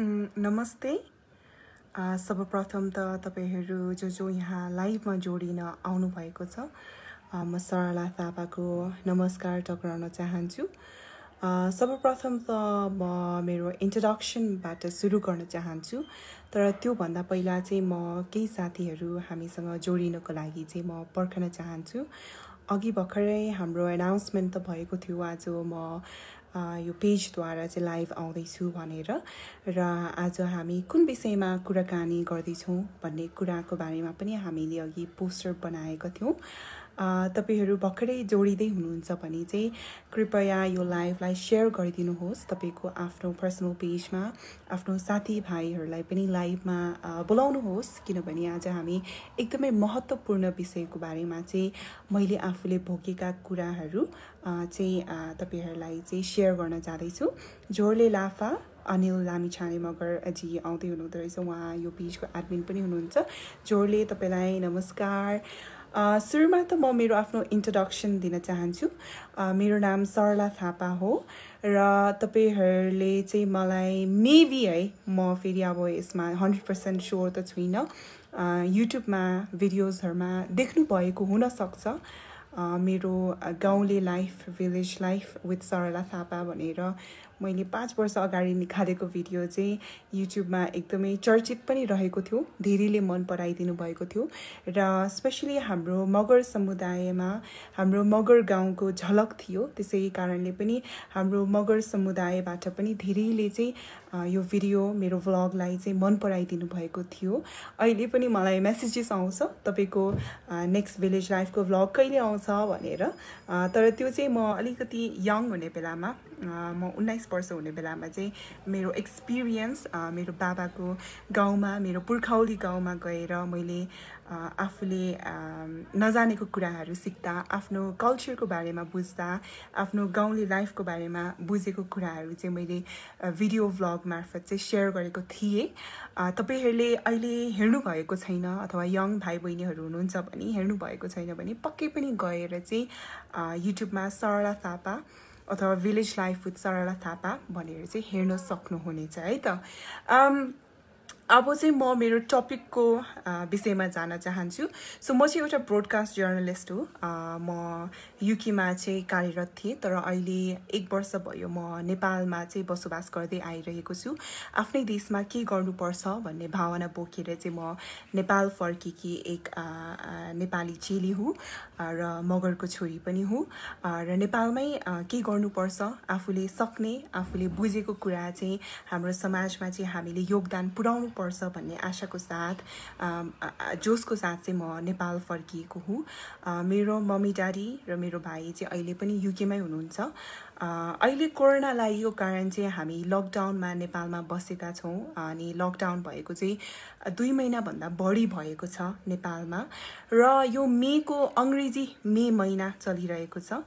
नमस्ते। सर्वप्रथम त तपाईहरु जो यहाँ लाइभमा जोडिन आउनु भएको छ, म सरला थापाको नमस्कार टक्राउन चाहन्छु। सर्वप्रथम त म मेरो इन्ट्रोडक्सनबाट सुरु गर्न चाहन्छु, तर त्यो भन्दा पहिला चाहिँ म केही साथीहरु हामीसँग जोडिनको लागि चाहिँ म पर्खन चाहन्छु। अघि भर्खरै हाम्रो अनाउन्समेन्ट त भएको थियो, आज म यो पेजद्वारा चाहिँ लाइभ आउँदैछु भनेर, र आज हामी कुन विषयमा कुराकानी गर्दैछौँ भन्ने कुराको बारेमा पनि हामीले अघि पोस्टर बनाएका थियौँ। तपाईहरु भर्खरै जोडिदै हुनुहुन्छ भने चाहिँ कृपया यो लाइभलाई शेयर गरिदिनुहोस् तपाईको आफ्नो पर्सनल पेजमा, आफ्नो साथीभाइहरुलाई पनि लाइभमा बोलाउनुहोस्, किनभने आज हामी एकदमै महत्त्वपूर्ण विषयको बारेमा चाहिँ मैले आफूले भोगेका कुराहरु चाहिँ तपाईहरुलाई चाहिँ शेयर गर्न जाँदैछु। जोरले लाफा अनिल लामिछाने मगर जी आउँदै हुनुहुँदो रहेछ, उहाँ यो पेजको एडमिन पनि हुनुहुन्छ। जोरले तपाईलाई नमस्कार। सुरुमा त म मेरो आफ्नो इन्ट्रोडक्सन दिन चाहन्छु। मेरो नाम सरला थापा हो र तपाईहरुले चाहिँ मलाई मेबी है, म फेरि अब यसमा 100% श्योर त छुइनँ, युट्युबमा भिडियोजहरुमा देख्नु भएको हुन सक्छ। मेरो गाउँले लाइफ, विलेज लाइफ विथ सरला थापा भनेर मैले 5 वर्ष अगाडि निकालेको भिडियो चाहिँ युट्युबमा एकदमै चर्चित पनि रहेको थियो, धेरैले मन पराइदिनु भएको थियो, र स्पेशली हाम्रो मगर समुदायमा हाम्रो मगर गाउँको झलक थियो। त्यसै कारणले पनि हाम्रो मगर समुदायबाट पनि धेरैले चाहिँ यो भिडियो मेरो भ्लगलाई चाहिँ मन पराइदिनु भएको थियो। अहिले पनि मलाई मेसेजेस आउँछ तपाईको नेक्स्ट विलेज लाइफको भ्लग कहिले आउँछ भनेर, तर त्यो चाहिँ म अलिकति यङ हुने बेलामा, म 19 वर्ष हुने बेलामा चाहिँ मेरो एक्सपिरियन्स मेरो बाबाको गाउँमा, मेरो पुर्खौली गाउँमा गएर मैले आफूले नजानेको कुराहरू सिक्दा, आफ्नो कल्चरको बारेमा बुझ्दा, आफ्नो गाउँले लाइफको बारेमा बुझेको कुराहरू चाहिँ मैले भिडियो भ्लग मार्फत चाहिँ शेयर गरेको थिएँ। तपाईहरुले अहिले हेर्नु भएको छैन अथवा यङ भाइ बहिनीहरू हुनुहुन्छ भने, हेर्नु भएको छैन भने पक्कै पनि गएर चाहिँ युट्युबमा सरला थापा अथवा विलेज लाइफ विथ सरला थापा भनेर चाहिँ हेर्न सक्नुहुनेछ है त। अब चाहिँ म मेरो टपिकको विषयमा जान चाहन्छु। सो म चाहिँ एउटा ब्रोडकास्ट जर्नलिस्ट हो। म युकेमा चाहिँ कार्यरत थिएँ, तर अहिले 1 वर्ष भयो म नेपालमा चाहिँ बसोबास गर्दै आइरहेको छु। आफ्नै देशमा के गर्नुपर्छ भन्ने भावना बोकेर चाहिँ म नेपाल फर्केकी एक नेपाली चेली हुँ र मगरको छोरी पनि हुँ, र नेपालमै के गर्नुपर्छ, आफूले सक्ने, आफूले बुझेको कुरा चाहिँ हाम्रो समाजमा चाहिँ हामीले योगदान पुर्याउनु पर्छ भन्ने आशाको साथ, जोसको साथ चाहिँ म नेपाल फर्किएको हुँ। मेरो मम्मी ड्याडी र मेरो भाइ चाहिँ अहिले पनि युकेमै हुनुहुन्छ। अहिले कोरोना लागेको कारण चाहिँ हामी लकडाउनमा नेपालमा बसेका छौँ, अनि लकडाउन भएको चाहिँ 2 महिनाभन्दा बढी भएको छ नेपालमा, र यो मेको अंग्रेजी मे महिना चलिरहेको छ,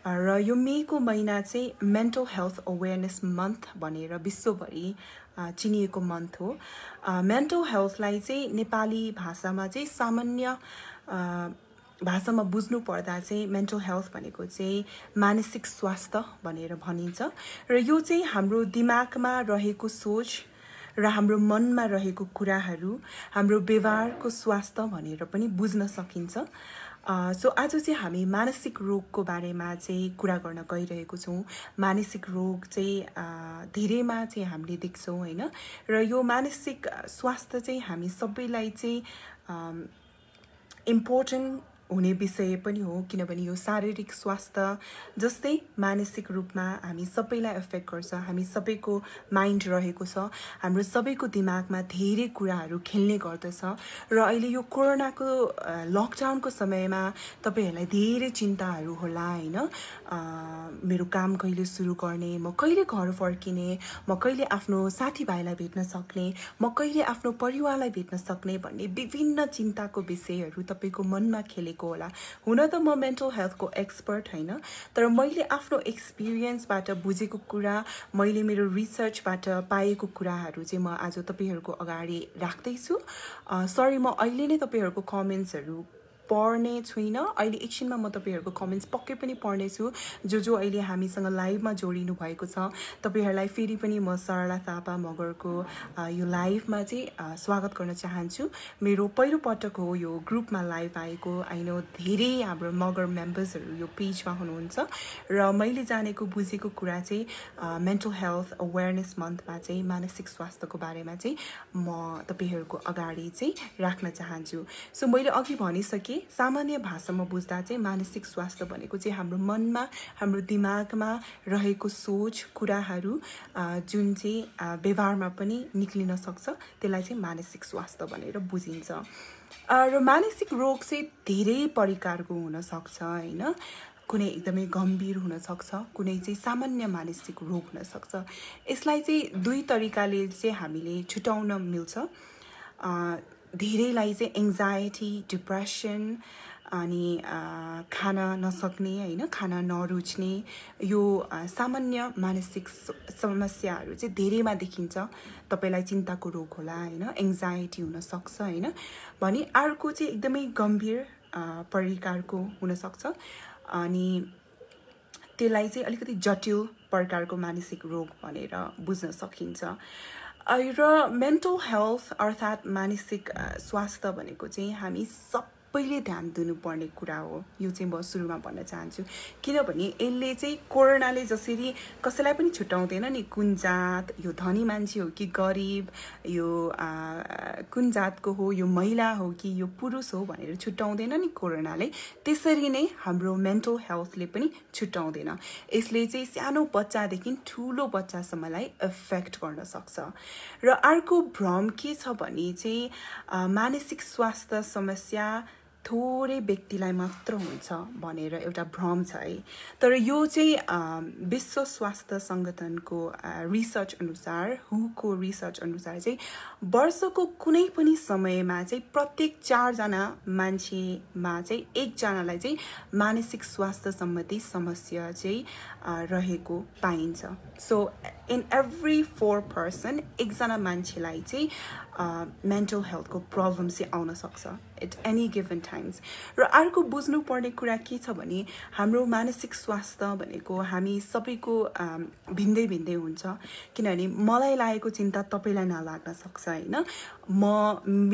र यो मेको महिना चाहिँ मेन्टल हेल्थ अवेयरनेस मन्थ भनेर विश्वभरि चिनिएको मन्थ हो। मेन्टल हेल्थलाई चाहिँ नेपाली भाषामा चाहिँ सामान्य भाषामा बुझ्नु पर्दा चाहिँ मेन्टल हेल्थ भनेको चाहिँ मानसिक स्वास्थ्य भनेर भनिन्छ, र यो चाहिँ हाम्रो दिमागमा रहेको सोच र हाम्रो मनमा रहेको कुराहरू, हाम्रो व्यवहारको स्वास्थ्य भनेर पनि बुझ्न सकिन्छ। सो आज चाहिँ हामी मानसिक रोगको बारेमा चाहिँ कुरा गर्न गइरहेको छौँ। मानसिक रोग चाहिँ धेरैमा चाहिँ हामीले देख्छौँ हैन, र यो मानसिक स्वास्थ्य चाहिँ हामी सबैलाई चाहिँ इम्पोर्टेन्ट हुने विषय पनि हो, किनभने यो शारीरिक स्वास्थ्य जस्तै मानसिक रूपमा हामी सबैलाई एफेक्ट गर्छ। हामी सबैको माइन्ड रहेको छ, हाम्रो सबैको दिमागमा धेरै कुराहरू खेल्ने गर्दछ, र अहिले यो कोरोनाको लकडाउनको समयमा तपाईहरुलाई धेरै चिन्ताहरू होला हैन। मेरो काम कहिले सुरु गर्ने, म कहिले घर फर्किने, म कहिले आफ्नो साथीभाइलाई भेट्न सक्ने, म कहिले आफ्नो परिवारलाई भेट्न सक्ने भन्ने विभिन्न चिन्ताको विषयहरू तपाईको मनमा खेलेको होला। हुन त म मेन्टल हेल्थको एक्सपर्ट हैन, तर मैले आफ्नो एक्सपिरियन्सबाट बुझेको कुरा, मैले मेरो रिसर्चबाट पाएको कुराहरू चाहिँ म आज तपाईहरुको अगाडि राख्दै छु। सरी, म अहिले नै तपाईहरुको कमेन्ट्सहरू पढ्ने छुइनँ अहिले एकछिनमा म तपाईहरुको कमेन्ट्स पक्कै पनि पढ्ने छु जो अहिले हामीसँग लाइभमा जोडिनु भएको छ तपाईहरुलाई फेरि पनि म सरला थापा मगरको यो लाइभमा चाहिँ स्वागत गर्न चाहन्छु मेरो पहिलो पटक हो यो ग्रुपमा लाइभ आएको आई नो धेरै हाम्रो मगर मेम्बर्सहरु यो पेजमा हुनुहुन्छ र मैले जानेको बुझेको कुरा चाहिँ मेन्टल हेल्थ अवेयरनेस मन्थमा चाहिँ मानसिक स्वास्थ्यको बारेमा चाहिँ म तपाईहरुको अगाडि चाहिँ राख्न चाहन्छु सो मैले अघि भनिसके सामान्य भाषामा बुझ्दा चाहिँ मानसिक स्वास्थ्य भनेको चाहिँ हाम्रो मनमा हाम्रो दिमागमा रहेको सोच कुराहरू जुन चाहिँ व्यवहारमा पनि निक्लिन सक्छ त्यसलाई चाहिँ मानसिक स्वास्थ्य भनेर बुझिन्छ र मानसिक रोग चाहिँ धेरै प्रकारको हुन सक्छ हैन कुनै एकदमै गम्भीर हुन सक्छ कुनै चाहिँ सामान्य मानसिक रोग हुन सक्छ यसलाई चाहिँ दुई तरिकाले चाहिँ हामीले छुटाउन मिल्छ धेरैलाई चाहिँ एंजाइटी डिप्रेसन अनि खाना नसक्ने हैन खाना नरुच्ने यो सामान्य मानसिक समस्याहरू चाहिँ धेरैमा देखिन्छ तपाईलाई चिन्ताको रोग होला हैन एंजाइटी हुन सक्छ हैन भने अर्को चाहिँ एकदमै गम्भीर प्रकारको हुन सक्छ अनि त्यसलाई चाहिँ अलिकति जटिल प्रकारको मानसिक रोग भनेर बुझ्न सकिन्छ र मेन्टल हेल्थ अर्थात मानसिक स्वास्थ्य भनेको चाहिँ हामी सबैले ध्यान दिनुपर्ने कुरा हो यो चाहिँ म सुरुमा भन्न चाहन्छु किनभने यसले चाहिँ कोरोनाले जसरी कसैलाई पनि छुटाउँदैन नि कुन जात यो धनी मान्छे हो कि गरिब यो कुन जातको हो यो महिला हो कि यो पुरुष हो भनेर छुटाउँदैन नि कोरोनाले त्यसरी नै हाम्रो मेन्टल हेल्थले पनि छुटाउँदैन यसले चाहिँ सानो बच्चादेखि ठूलो बच्चासम्मलाई इफेक्ट गर्न सक्छ र अर्को भ्रम के छ भने चाहिँ मानसिक स्वास्थ्य समस्या थोरै व्यक्तिलाई मात्र हुन्छ भनेर एउटा भ्रम छ है तर यो चाहिँ विश्व स्वास्थ्य संगठनको रिसर्च अनुसार हुको रिसर्च अनुसार चाहिँ वर्षको कुनै पनि समयमा चाहिँ प्रत्येक 4 जना मान्छेमा चाहिँ 1 जनालाई चाहिँ मानसिक स्वास्थ्य सम्बन्धी समस्या चाहिँ रहेको पाइन्छ सो इन एभ्री 4 पर्सन 1 जना मान्छेलाई चाहिँ मेन्टल हेल्थको प्रब्लम चाहिँ आउन सक्छ एट एनी गिभन टाइम्स र अर्को बुझ्नु पर्ने कुरा के छ भने हाम्रो मानसिक स्वास्थ्य भनेको हामी सबैको भिन्दै भिन्दै हुन्छ किनभने मलाई लागेको चिन्ता तपाईलाई नलाग्न सक्छ हैन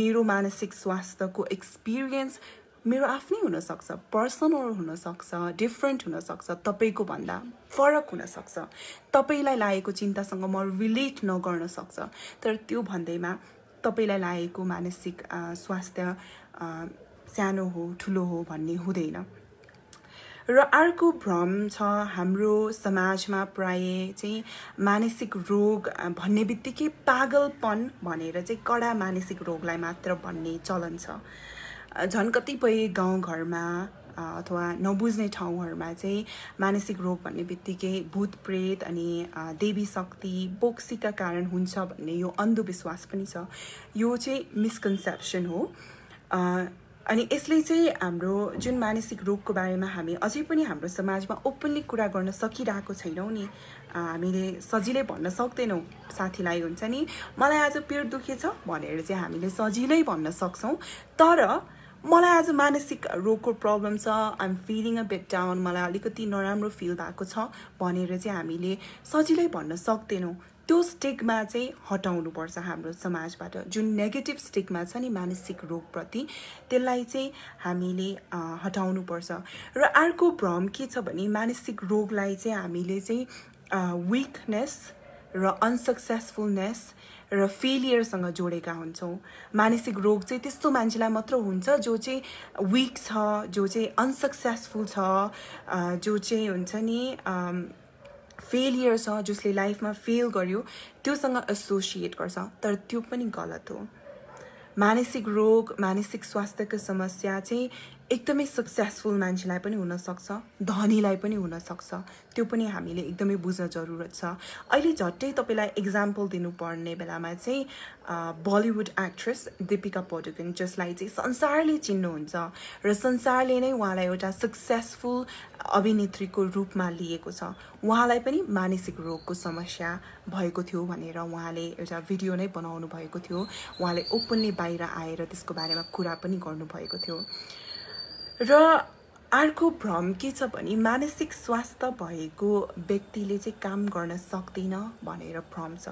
मेरो मानसिक स्वास्थ्यको एक्सपिरियन्स मेरो आफ्नै हुन सक्छ पर्सनल हुन सक्छ डिफरेंट हुन सक्छ तपाईको भन्दा फरक हुन सक्छ तपाईलाई लागेको चिन्तासँग म रिलेट नगर्न सक्छ तर त्यो भन्दैमा तपाईलाई लागेको मानसिक स्वास्थ्य सानो हो ठुलो हो भन्ने हुँदैन र अर्को भ्रम छ हाम्रो समाजमा प्राय चाहिँ मानसिक रोग भन्ने बित्तिकै पागलपन भनेर चाहिँ कडा मानसिक रोगलाई मात्र भन्ने चलन छ झन् कतिपय गाउँ घरमा अथवा नबुझ्ने ठाउँहरुमा चाहिँ मानसिक रोग भन्ने बित्तिकै भूत प्रेत अनि देवी शक्ति बोक्सीका कारण हुन्छ भन्ने यो अन्धविश्वास पनि छ यो चाहिँ मिसकन्सेप्सन हो अनि यसले चाहिँ हाम्रो जुन मानसिक रोगको बारेमा हामी अझै पनि हाम्रो समाजमा ओपनली कुरा गर्न सकिरहेको छैनौं नि हामीले सजिलै भन्न सक्दैनौं साथीलाई हुन्छ नि मलाई आज पेट दुखेछ भनेर चाहिँ हामीले सजिलै भन्न सक्छौं तर मलाई आज मानसिक रोगको प्रब्लम छ I am feeling a bit down मलाई अलिकति नराम्रो फिल भएको छ भनेर चाहिँ हामीले सजिलै भन्न सक्दैनौं त्यो स्टिग्मा चाहिँ हटाउनु पर्छ हाम्रो समाजबाट जुन नेगेटिभ स्टिग्मा छ नि मानसिक रोग प्रति त्यसलाई चाहिँ हामीले हटाउनु पर्छ र अर्को भ्रम के छ भने मानसिक रोगलाई चाहिँ हामीले चाहिँ वीकनेस र अनसक्सेसफुलनेस र फेलियरसँग जोडेका हुन्छौं मानसिक रोग चाहिँ त्यस्तो मान्छेलाई मात्र हुन्छ जो चाहिँ वीक छ जो चाहिँ अनसक्सेसफुल छ जो चाहिँ हुन्छ नि फेलियर छ जसले लाइफमा फेल गर्यो त्योसँग एसोसिएट गर्छ तर त्यो पनि गलत हो मानसिक रोग मानसिक स्वास्थ्यको समस्या चाहिँ एकदमै सक्सेसफुल मान्छेलाई पनि हुन सक्छ धनीलाई पनि हुन सक्छ त्यो पनि हामीले एकदमै बुझ्न जरुरत छ अहिले झट्टै तपाईलाई एक्जाम्पल दिनु पर्ने बेलामा चाहिँ बलिउड एक्ट्रेस दीपिका पादुकोण जसलाई चाहिँ संसारले चिन्नुहुन्छ र संसारले नै उहाँलाई एउटा सक्सेसफुल अभिनेत्रीको रूपमा लिएको छ उहाँलाई पनि मानसिक रोगको समस्या भएको थियो भनेर उहाँले एउटा भिडियो नै बनाउनु भएको थियो उहाँले ओपनली बाहिर आएर त्यसको बारेमा कुरा पनि गर्नु भएको थियो र अर्को भ्रम के छ भने मानसिक स्वास्थ्य भएको व्यक्तिले चाहिँ काम गर्न सक्दैन भनेर भ्रम छ।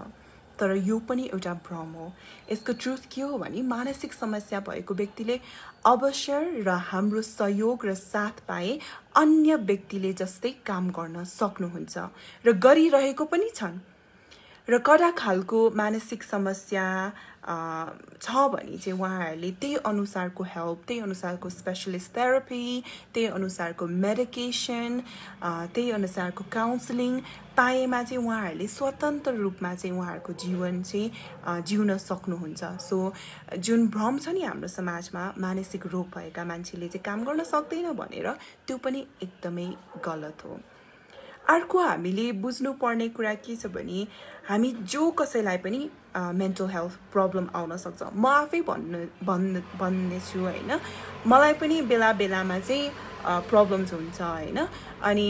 तर यो पनि एउटा भ्रम हो। यसको ट्रुथ के हो भने मानसिक समस्या भएको व्यक्तिले अवसर र हाम्रो सहयोग र साथ पाए अन्य व्यक्तिले जस्तै काम गर्न सक्नुहुन्छ र गरिरहेको पनि छन्। र कडा खालको मानसिक समस्या छ भने चाहिँ उहाँहरूले त्यही अनुसारको हेल्प, त्यही अनुसारको स्पेशलिस्ट थेरापी, त्यही अनुसारको मेडिकेसन, त्यही अनुसारको काउन्सिलिङ पाएमा चाहिँ उहाँहरूले स्वतन्त्र रूपमा चाहिँ उहाँहरूको जीवन चाहिँ जिउन सक्नुहुन्छ। सो जुन भ्रम छ नि हाम्रो समाजमा मानसिक रोग भएका मान्छेले चाहिँ काम गर्न सक्दैन भनेर, त्यो पनि एकदमै गलत हो। अर्को हामीले बुझ्नुपर्ने कुरा के छ भने हामी जो कसैलाई पनि मेन्टल हेल्थ प्रब्लम आउन सक्छ। म आफै भन्ने छु हैन, मलाई पनि बेला बेलामा चाहिँ प्रब्लम्स हुन्छ हैन। अनि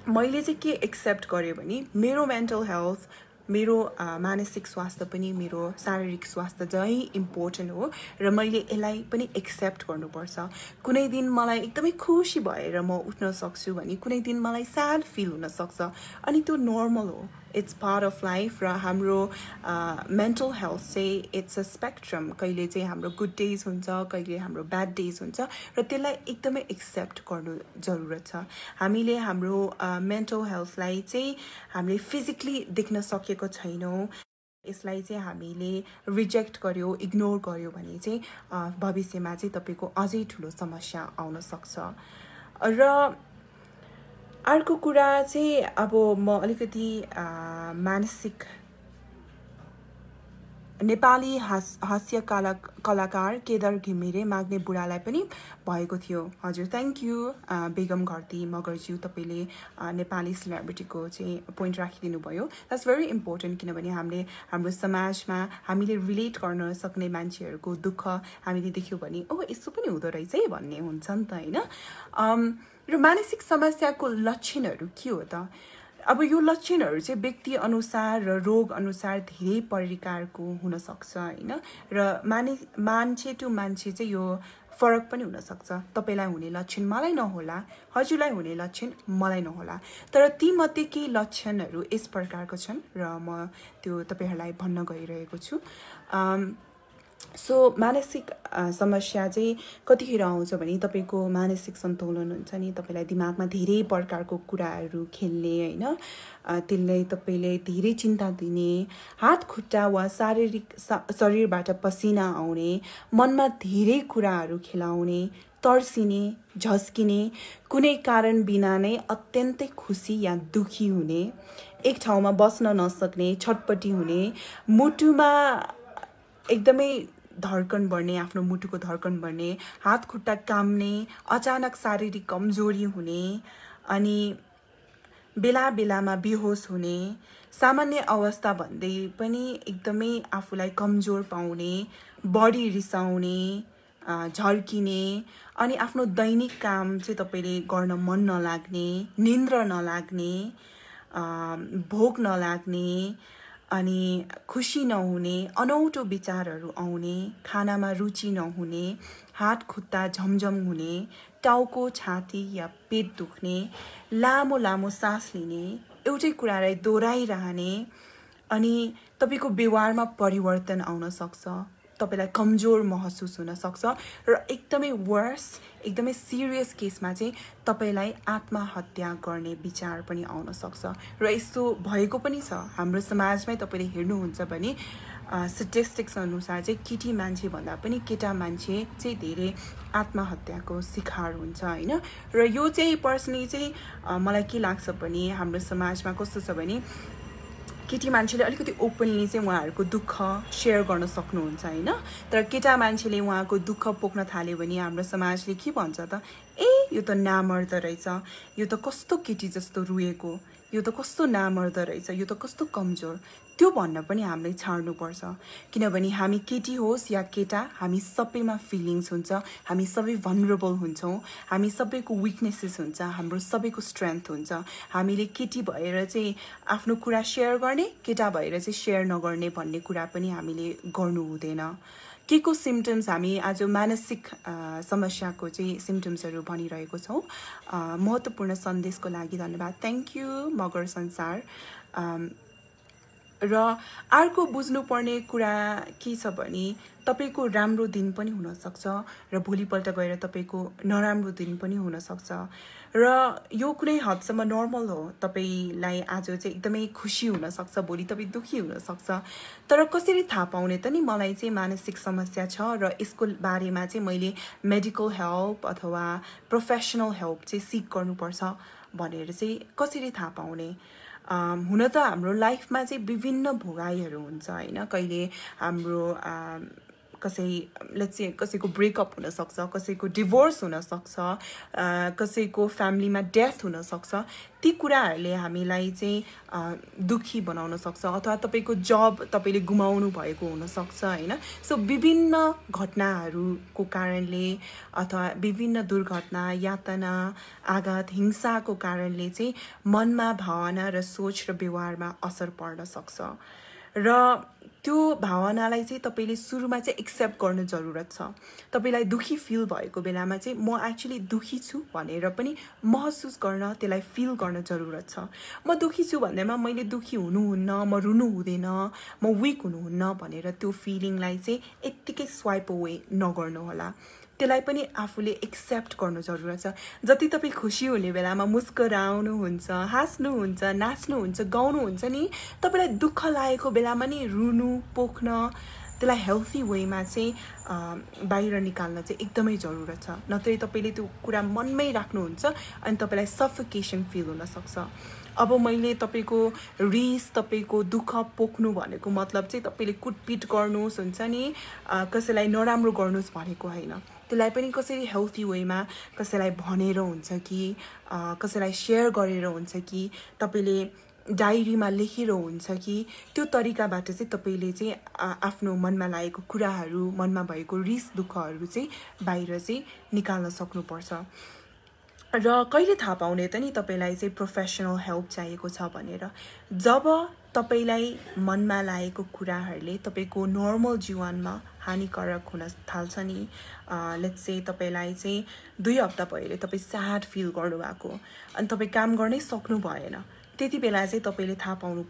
मैले चाहिँ के एक्सेप्ट गरेँ भने मेरो मेन्टल हेल्थ, मेरो मानसिक स्वास्थ्य पनि मेरो शारीरिक स्वास्थ्य झै इम्पोर्टेन्ट हो र मैले यसलाई पनि एक्सेप्ट गर्नुपर्छ। कुनै दिन मलाई एकदमै खुसी भएर म उठ्न सक्छु भने कुनै दिन मलाई स्याड फिल हुन सक्छ, अनि त्यो नर्मल हो। It's part of life. र हाम्रो मेन्टल हेल्थ चाहिँ इट्स अ स्पेक्ट्रम। कहिले चाहिँ हाम्रो गुड डेज हुन्छ, कहिले हाम्रो ब्याड डेज हुन्छ र त्यसलाई एकदमै एक्सेप्ट गर्नु जरुरत छ। हामीले हाम्रो मेन्टल हेल्थलाई चाहिँ हामीले फिजिकली देख्न सकेको छैनौँ, यसलाई चाहिँ हामीले रिजेक्ट गर्यो, इग्नोर गर्यो भने चाहिँ भविष्यमा चाहिँ तपाईको अझै ठुलो समस्या आउन सक्छ। र अर्को कुरा चाहिँ अब म अलिकति मानसिक नेपाली हास्य कलाकार केदार घिमिरे माग्ने बुढालाई पनि भएको थियो। हजुर, थ्याङ्क यू बेगम घरती मगरज्यू, तपाईँले नेपाली सेलिब्रिटीको चाहिँ पोइन्ट राखिदिनु भयो। द्याट्स भेरी इम्पोर्टेन्ट, किनभने हामीले हाम्रो समाजमा हामीले रिलेट गर्न सक्ने मान्छेहरूको दुःख हामीले देख्यौँ भने ओ यस्तो पनि हुँदो रहेछ है भन्ने हुन्छ नि त हैन। र मानसिक समस्याको लक्षणहरू के हो त? अब यो लक्षणहरू चाहिँ व्यक्ति अनुसार र रोग अनुसार धेरै प्रकारको हुन सक्छ हैन। र मान्छे टु मान्छे चाहिँ यो फरक पनि हुन सक्छ। तपाईलाई हुने लक्षण मलाई नहोला, हजुरलाई हुने लक्षण मलाई नहोला, तर ती मध्ये केही लक्षणहरू यस प्रकारको छन् र म त्यो तपाईहरुलाई भन्न गइरहेको छु। सो मानसिक समस्या चाहिँ कतिखेर आउँछ भने तपाईको मानसिक सन्तुलन हुन्छ नि, तपाईलाई दिमागमा धेरै प्रकारको कुराहरू खेल्ने हैन, त्यसले तपाईले धेरै चिन्ता दिने, हात खुट्टा वा शरीरबाट पसिना आउने, मनमा धेरै कुराहरू खेलाउने, तर्सिने, झस्किने, कुनै कारण बिना नै अत्यन्तै खुसी या दुखी हुने, एक ठाउँमा बस्न नसक्ने, छटपटी हुने, मुटुमा एकदमै धड्कन बढ्ने, आफ्नो मुटुको धड्कन बढ्ने, हात खुट्टा काम्ने, अचानक शारीरिक कमजोरी हुने, अनि बेला बेलामा बेहोस हुने, सामान्य अवस्था भन्दै पनि एकदमै आफूलाई कमजोर पाउने, बढी रिसाउने, झर्किने, अनि आफ्नो दैनिक काम चाहिँ तपाईले गर्न मन नलाग्ने, निन्द्रा नलाग्ने, भोक नलाग्ने, अनि खुसी नहुने, अनौठो विचारहरू आउने, खानामा रुचि नहुने, हात खुट्टा झमझम हुने, टाउको छाती या पेट दुख्ने, लामो लामो सास लिने, एउटै कुरालाई दोहोऱ्याइरहने, अनि तपाईको व्यवहारमा परिवर्तन आउन सक्छ, तपाईलाई कमजोर महसुस हुन सक्छ, र एकदमै वर्स, एकदमै सिरियस केसमा चाहिँ तपाईलाई आत्महत्या गर्ने विचार पनि आउन सक्छ। र यस्तो भएको पनि छ हाम्रो समाजमै। तपाईले हेर्नुहुन्छ भने स्ट्याटिस्टिक्स अनुसार चाहिँ केटी मान्छे भन्दा पनि केटा मान्छे चाहिँ धेरै आत्महत्याको शिकार हुन्छ हैन। र यो चाहिँ पर्सनली चाहिँ मलाई के लाग्छ भने हाम्रो समाजमा कस्तो छ भने केटी मान्छेले अलिकति ओपनली चाहिँ उहाँहरूको दुःख शेयर गर्न सक्नुहुन्छ हैन, तर केटा मान्छेले उहाँको दुःख पोख्न थाल्यो भने हाम्रो समाजले के भन्छ त, यो त नामर्द रहेछ, यो त कस्तो केटी जस्तो रुएको, यो त कस्तो नामर्द रहेछ, यो त कस्तो कमजोर, त्यो भन्न पनि हामीले छाड्नुपर्छ। किनभने हामी केटी होस् या केटा, हामी सबैमा फिलिङ्स हुन्छ, हामी सबै भनरेबल हुन्छौँ, हामी सबैको विकनेसेस हुन्छ, हाम्रो सबैको स्ट्रेन्थ हुन्छ। हामीले केटी भएर चाहिँ आफ्नो कुरा शेयर गर्ने, केटा भएर चाहिँ शेयर नगर्ने भन्ने कुरा पनि हामीले गर्नु हुँदैन। के को सिम्पटम्स हामी आज मानसिक समस्याको चाहिँ सिम्पटम्सहरू भनिरहेको छौँ। महत्त्वपूर्ण सन्देशको लागि धन्यवाद। थ्याङ्क यू मगर संसार। र अर्को बुझ्नुपर्ने कुरा के छ भने तपाईको राम्रो दिन पनि हुन सक्छ र भोलिपल्ट गएर तपाईको नराम्रो दिन पनि हुन सक्छ र यो कुनै हदसम्म नर्मल हो। तपाईलाई आज चाहिँ एकदमै खुसी हुन सक्छ, भोलि तपाई दुखी हुन सक्छ। तर कसरी थाहा पाउने त नि मलाई चाहिँ मानसिक समस्या छ र यसको बारेमा चाहिँ मैले मेडिकल हेल्प अथवा प्रोफेसनल हेल्प चाहिँ सिक गर्नुपर्छ भनेर चाहिँ कसरी थाहा पाउने? हुन त हाम्रो लाइफमा चाहिँ विभिन्न भोगाईहरू हुन्छ हैन। कहिले हाम्रो कसैको ब्रेकअप हुन सक्छ, कसैको डिभोर्स हुन सक्छ, कसैको फ्यामिलीमा डेथ हुन सक्छ। ती कुराहरूले हामीलाई चाहिँ दुखी बनाउन सक्छ अथवा तपाईको जब तपाईले गुमाउनु भएको हुन सक्छ हैन। सो विभिन्न घटनाहरूको कारणले अथवा विभिन्न दुर्घटना, यातना, आघात, हिंसाको कारणले चाहिँ मनमा भावना र सोच र व्यवहारमा असर पर्न सक्छ र त्यो भावनालाई चाहिँ तपाईले सुरुमा चाहिँ एक्सेप्ट गर्नु जरुरत छ। तपाईलाई दुखी फिल भएको बेलामा चाहिँ म एक्चुअली दुखी छु भनेर पनि महसुस गर्न, त्यसलाई फिल गर्न जरुरत छ। म दुखी छु भन्दैमा मैले दुखी हुनुहुन्न, म रुनु हुँदैन, म वीक हुनुहुन्न भनेर त्यो फिलिङलाई चाहिँ यत्तिकै स्वाइप अवे नगर्नु होला। त्यसलाई पनि आफूले एक्सेप्ट गर्नु जरुरत छ। जति तपाई खुसी हुने बेलामा मुस्कुराउनुहुन्छ, हाँस्नुहुन्छ, नाच्नुहुन्छ, गाउनुहुन्छ नि, तपाईलाई दुःख लागेको बेलामा नि रुनु, पोख्न, त्यसलाई हेल्थी वेमा चाहिँ बाहिर निकाल्न चाहिँ एकदमै जरुरत छ। नत्र तपाईले त्यो कुरा मनमै राख्नुहुन्छ अनि तपाईलाई सफोकेसन फिल हुन सक्छ। अब मैले तपाईको रिस, तपाईको दुःख पोख्नु भनेको मतलब चाहिँ तपाईले कुटपिट गर्नुस् हुन्छ नि, कसैलाई नराम्रो गर्नुस् भनेको हैन। त्यसलाई पनि कसरी हेल्थी वेमा कसैलाई भनेर हुन्छ कि कसैलाई शेयर गरेर हुन्छ कि तपाईले डायरीमा लेखेर हुन्छ कि त्यो तरिकाबाट चाहिँ तपाईले चाहिँ आफ्नो मनमा लागेको कुराहरू, मनमा भएको रिस दुःखहरू चाहिँ बाहिर चाहिँ निकाल्न सक्नुपर्छ। र कहिले थाहा पाउने त नि तपाईलाई चाहिँ प्रोफेसनल हेल्प चाहिएको छ भनेर? जब तपाईलाई मनमा लागेको कुराहरूले तपाईको नर्मल जीवनमा हानिकारक हुन थाल्छ नि, लेट्स से तपाईलाई चाहिँ 2 हप्ता पहिले तपाई स्याड फिल गर्नु भएको अनि तपाई काम गर्नै सक्नु भएन, त्यति बेला चाहिँ तपाईले थाहा पाउनु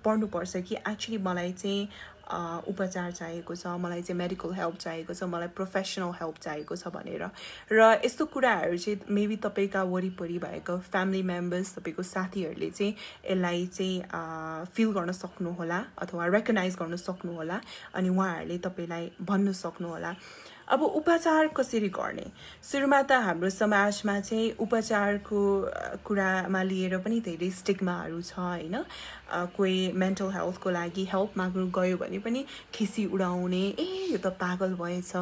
पर्नुपर्छ कि एक्चुअली मलाई चाहिँ उपचार चाहिएको छ, मलाई चाहिँ मेडिकल हेल्प चाहिएको छ, मलाई प्रोफेसनल हेल्प चाहिएको छ भनेर। र यस्तो कुराहरू चाहिँ मेबी तपाईका वरिपरि भएका फ्यामिली मेम्बर्स, तपाईको साथीहरूले चाहिँ यसलाई चाहिँ फिल गर्न सक्नु होला अथवा रेकग्नाइज गर्न सक्नु होला अनि उहाँहरूले तपाईलाई भन्न सक्नु होला। अब उपचार कसरी गर्ने? सुरुमा त हाम्रो समाजमा चाहिँ उपचारको कुरामा लिएर पनि धेरै स्टिग्माहरू छ हैन। कोही मेन्टल हेल्थको लागि हेल्प माग्नु गयो भने पनि खिसी उडाउने, यो त पागल भएछ,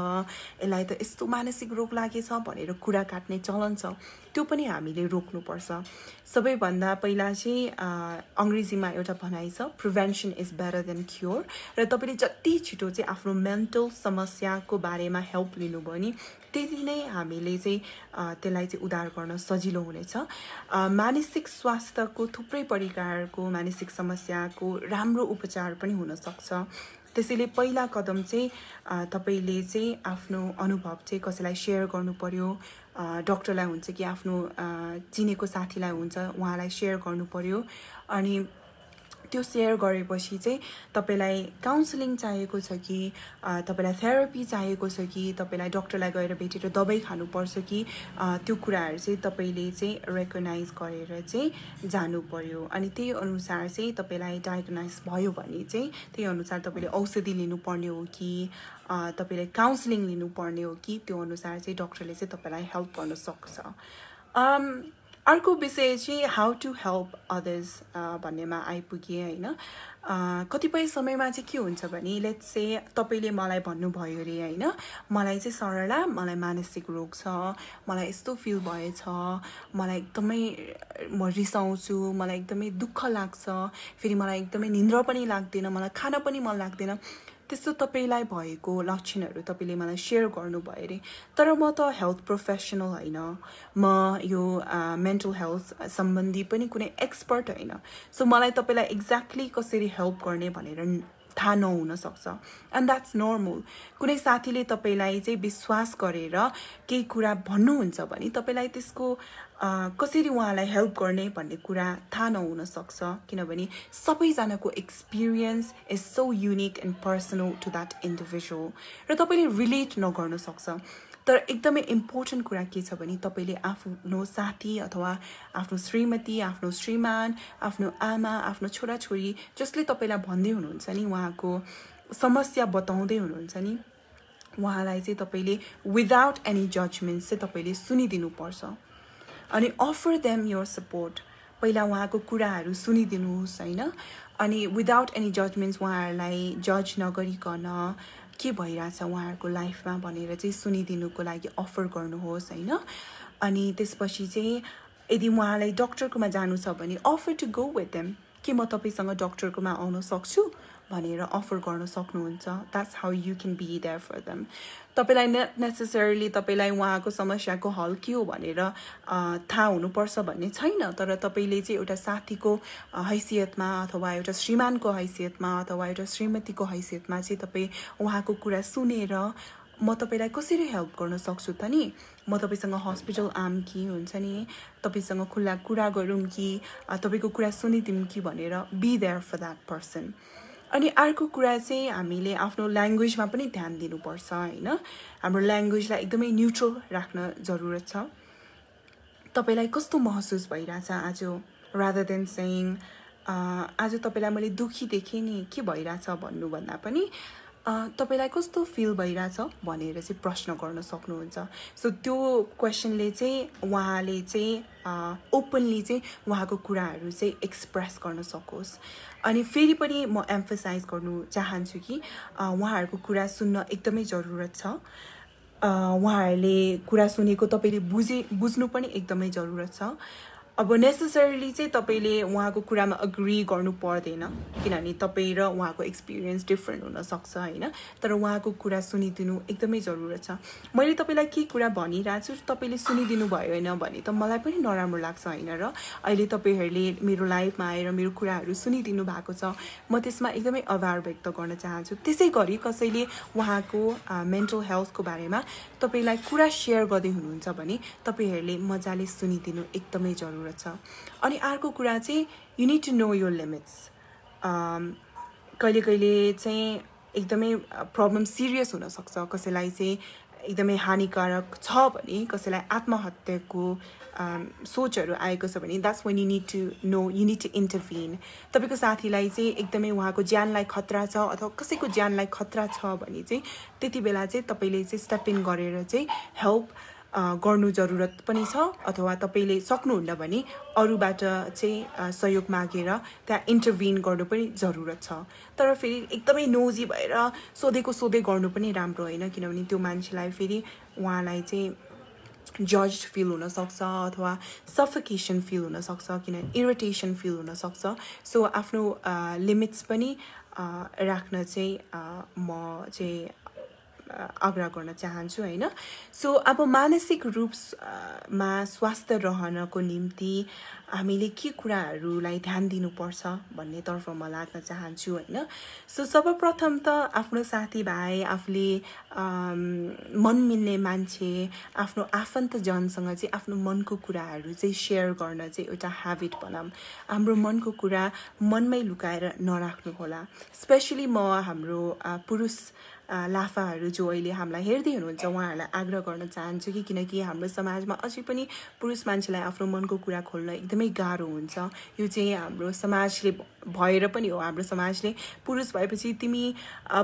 यसलाई त यस्तो मानसिक रोग लागेछ भनेर कुरा काट्ने चलन छ। त्यो पनि हामीले रोक्नुपर्छ। सबैभन्दा पहिला चाहिँ अंग्रेजीमा एउटा भनाइ छ, prevention is better than cure. र तपाईले जति छिटो चाहिँ आफ्नो मेन्टल समस्याको बारेमा हेल्प लिनुभयो नि त्यति नै हामीले चाहिँ त्यसलाई चाहिँ उद्धार गर्न सजिलो हुनेछ। मानसिक स्वास्थ्यको थुप्रै प्रकारको मानसिक समस्याको राम्रो उपचार पनि हुन सक्छ। त्यसैले पहिला कदम चाहिँ तपाईले चाहिँ आफ्नो अनुभव चाहिँ कसैलाई शेयर गर्नु पर्यो। डाक्टरलाई हुन्छ कि आफ्नो चिनेको साथीलाई हुन्छ, उहाँलाई शेयर गर्नु पर्यो। अनि त्यो शेयर गरेपछि चाहिँ तपाईलाई काउन्सिलिङ चाहिएको छ कि तपाईलाई थेरापी चाहिएको छ कि तपाईलाई डाक्टरलाई गएर भेटेर दबाई खानुपर्छ कि त्यो कुराहरू चाहिँ तपाईले चाहिँ रेकग्नाइज गरेर चाहिँ जानु पर्यो। अनि त्यही अनुसार चाहिँ तपाईलाई डायग्नोज भयो भने चाहिँ त्यही अनुसार तपाईले औषधि लिनुपर्ने हो कि तपाईले काउन्सिलिङ लिनुपर्ने हो कि त्यो अनुसार चाहिँ डाक्टरले चाहिँ तपाईलाई हेल्प गर्न सक्छ। अर्को विषय चाहिँ हाउ टु हेल्प अदर्स भन्नेमा आइपुगे हैन। कतिपय समयमा चाहिँ के हुन्छ भने लेट्स से तपाईले मलाई भन्नुभयो रे हैन, मलाई चाहिँ सरला मलाई मानसिक रोग छ, मलाई यस्तो फिल भएछ, मलाई एकदमै म रिसाउँछु, मलाई एकदमै दुःख लाग्छ, फेरि मलाई एकदमै निन्द्रा पनि लाग्दैन, मलाई खाना पनि मन लाग्दैन। त्यस्तो तपाईलाई भएको लक्षणहरू तपाईले मलाई शेयर गर्नुभयो रे। तर म त हेल्थ प्रोफेसनल हैन, म यो मेन्टल हेल्थ सम्बन्धी पनि कुनै एक्सपर्ट हैन। सो मलाई तपाईलाई एक्ज्याक्टली कसरी हेल्प गर्ने भनेर थाहा नहुन सक्छ एन्ड द्याट्स नर्मल कुनै साथीले तपाईलाई चाहिँ विश्वास गरेर केही कुरा भन्नुहुन्छ भने तपाईलाई त्यसको कसरी उहाँलाई हेल्प गर्ने भन्ने कुरा थाहा नहुन सक्छ किनभने सबैजनाको experience is so unique and personal to that individual र तपाईले रिलेट नगर्न सक्छ तर एकदमै इम्पोर्टेन्ट कुरा के छ भने तपाईले आफ्नो साथी अथवा आफ्नो श्रीमती आफ्नो श्रीमान आफ्नो आमा आफ्नो छोराछोरी जसले तपाईलाई भन्दै हुनुहुन्छ नि उहाँको समस्या बताउँदै हुनुहुन्छ नि उहाँलाई चाहिँ तपाईले विदाउट एनी जजमेन्ट चाहिँ तपाईले सुनिदिनु पर्छ अनि अफर देम योर सपोर्ट पहिला उहाँको कुराहरू सुनिदिनुहोस् हैन अनि विदाउट एनी जजमेन्ट्स उहाँहरूलाई जज नगरिकन के भइरहेछ उहाँहरूको लाइफमा भनेर चाहिँ सुनिदिनुको लागि अफर गर्नुहोस् हैन अनि त्यसपछि चाहिँ यदि उहाँलाई डाक्टरकोमा जानु छ भने offer to go with them के म तपाईसँग डाक्टरकोमा आउन सक्छु भनेर अफर गर्न सक्नुहुन्छ that's how you can be there for them तपाईलाई नेसेसरीली तपाईलाई उहाँको समस्याको हल के हो भनेर थाहा हुनुपर्छ भन्ने छैन तर तपाईले चाहिँ एउटा साथीको हैसियतमा अथवा एउटा श्रीमानको हैसियतमा अथवा एउटा श्रीमतीको हैसियतमा चाहिँ तपाई उहाँको कुरा सुनेर म तपाईलाई कसरी हेल्प गर्न सक्छु त नि म तपाईसँग हस्पिटल आम कि हुन्छ नि तपाईसँग खुला कुरा गरौँ कि तपाईको कुरा सुनिदिउँ कि भनेर be there for that person अनि अर्को कुरा चाहिँ हामीले आफ्नो ल्याङ्ग्वेजमा पनि ध्यान दिनुपर्छ हैन हाम्रो ल्याङ्ग्वेजलाई एकदमै न्यूट्रल राख्न जरुरत छ तपाईलाई कस्तो महसुस भइराछ आज रादर देन सेइङ आज तपाईलाई मैले दुखी देखेँ नि के भइराछ भन्नु भन्दा पनि तपाईलाई कस्तो फिल भइराछ भनेर चाहिँ प्रश्न गर्न सक्नुहुन्छ सो त्यो क्वेशनले चाहिँ उहाँले चाहिँ ओपनली चाहिँ उहाँको कुराहरू चाहिँ एक्सप्रेस गर्न सकोस् अनि फेरि पनि म एम्फसाइज गर्नु चाहन्छु कि उहाँहरूको कुरा सुन्न एकदमै जरुरत छ उहाँहरूले कुरा सुनेको तपाईले बुझ्नु पनि एकदमै जरुरत छ अब नेसेसरीली चाहिँ तपाईले उहाँको कुरामा अग्री गर्नु पर्दैन किनभने तपाई र उहाँको एक्सपिरियन्स डिफरेन्ट हुन सक्छ हैन तर उहाँको कुरा सुनिदिनु एकदमै जरुरत छ मैले तपाईलाई के कुरा भनिराछु तपाईले सुनिदिनु भयो हैन भने त मलाई पनि नराम्रो लाग्छ हैन र अहिले तपाईहरुले मेरो लाइफमा आएर मेरो कुराहरू सुनिदिनु भएको छ म त्यसमा एकदमै आभार व्यक्त गर्न चाहन्छु त्यसैगरी कसैले उहाँको मेन्टल हेल्थको बारेमा तपाईलाई कुरा शेयर गर्दै हुनुहुन्छ भने तपाईहरुले मजाले सुनिदिनु एकदमै जरुरी छ अनि अर्को कुरा चाहिँ you need to know your limits कहिले कहिले चाहिँ एकदमै प्रब्लम सिरियस हुन सक्छ कसैलाई चाहिँ एकदमै हानिकारक छ भने कसैलाई आत्महत्याको सोचहरू आएको छ भने that's when you need to know you need to intervene तपाईको साथीलाई चाहिँ एकदमै उहाँको ज्यानलाई खतरा छ अथवा कसैको ज्यानलाई खतरा छ भने चाहिँ त्यति बेला चाहिँ तपाईले चाहिँ स्टेप इन गरेर चाहिँ हेल्प गर्नु जरुरत पनि छ अथवा तपाईले सक्नुहुन्न भने अरूबाट चाहिँ सहयोग मागेर त्यहाँ इन्टरभीन गर्नु पनि जरुरत छ तर फेरि एकदमै नोजी भएर सोधे गर्नु पनि राम्रो हैन किनभने त्यो मान्छेलाई फेरि उहाँलाई चाहिँ जज्ड फिल हुन सक्छ अथवा सफोकेसन फिल हुन सक्छ किन इरिटेसन फिल हुन सक्छ सो आफ्नो लिमिट्स पनि राख्न चाहिँ म चाहिँ आग्रह गर्न चाहन्छु हैन सो अब मानसिक रूपमा स्वास्थ्य रहनको निम्ति हामीले के कुराहरूलाई ध्यान दिनुपर्छ भन्ने तर्फ म लाग्न चाहन्छु हैन सो सर्वप्रथम त आफ्नो साथीभाइ आफूले मन मिल्ने मान्छे आफ्नो आफन्तजनसँग चाहिँ आफ्नो मनको कुराहरू चाहिँ शेयर गर्न चाहिँ एउटा ह्याबिट बनाऊँ हाम्रो मनको कुरा मनमै लुकाएर नराख्नु होला स्पेशली म हाम्रो पुरुष लाफाहरू जो अहिले हामीलाई हेर्दै हुनुहुन्छ उहाँहरूलाई आग्रह गर्न चाहन्छु कि किनकि हाम्रो समाजमा अझै पनि पुरुष मान्छेलाई आफ्नो मनको कुरा खोल्न एकदमै गाह्रो हुन्छ यो चाहिँ हाम्रो समाजले भएर पनि हो हाम्रो समाजले पुरुष भएपछि तिमी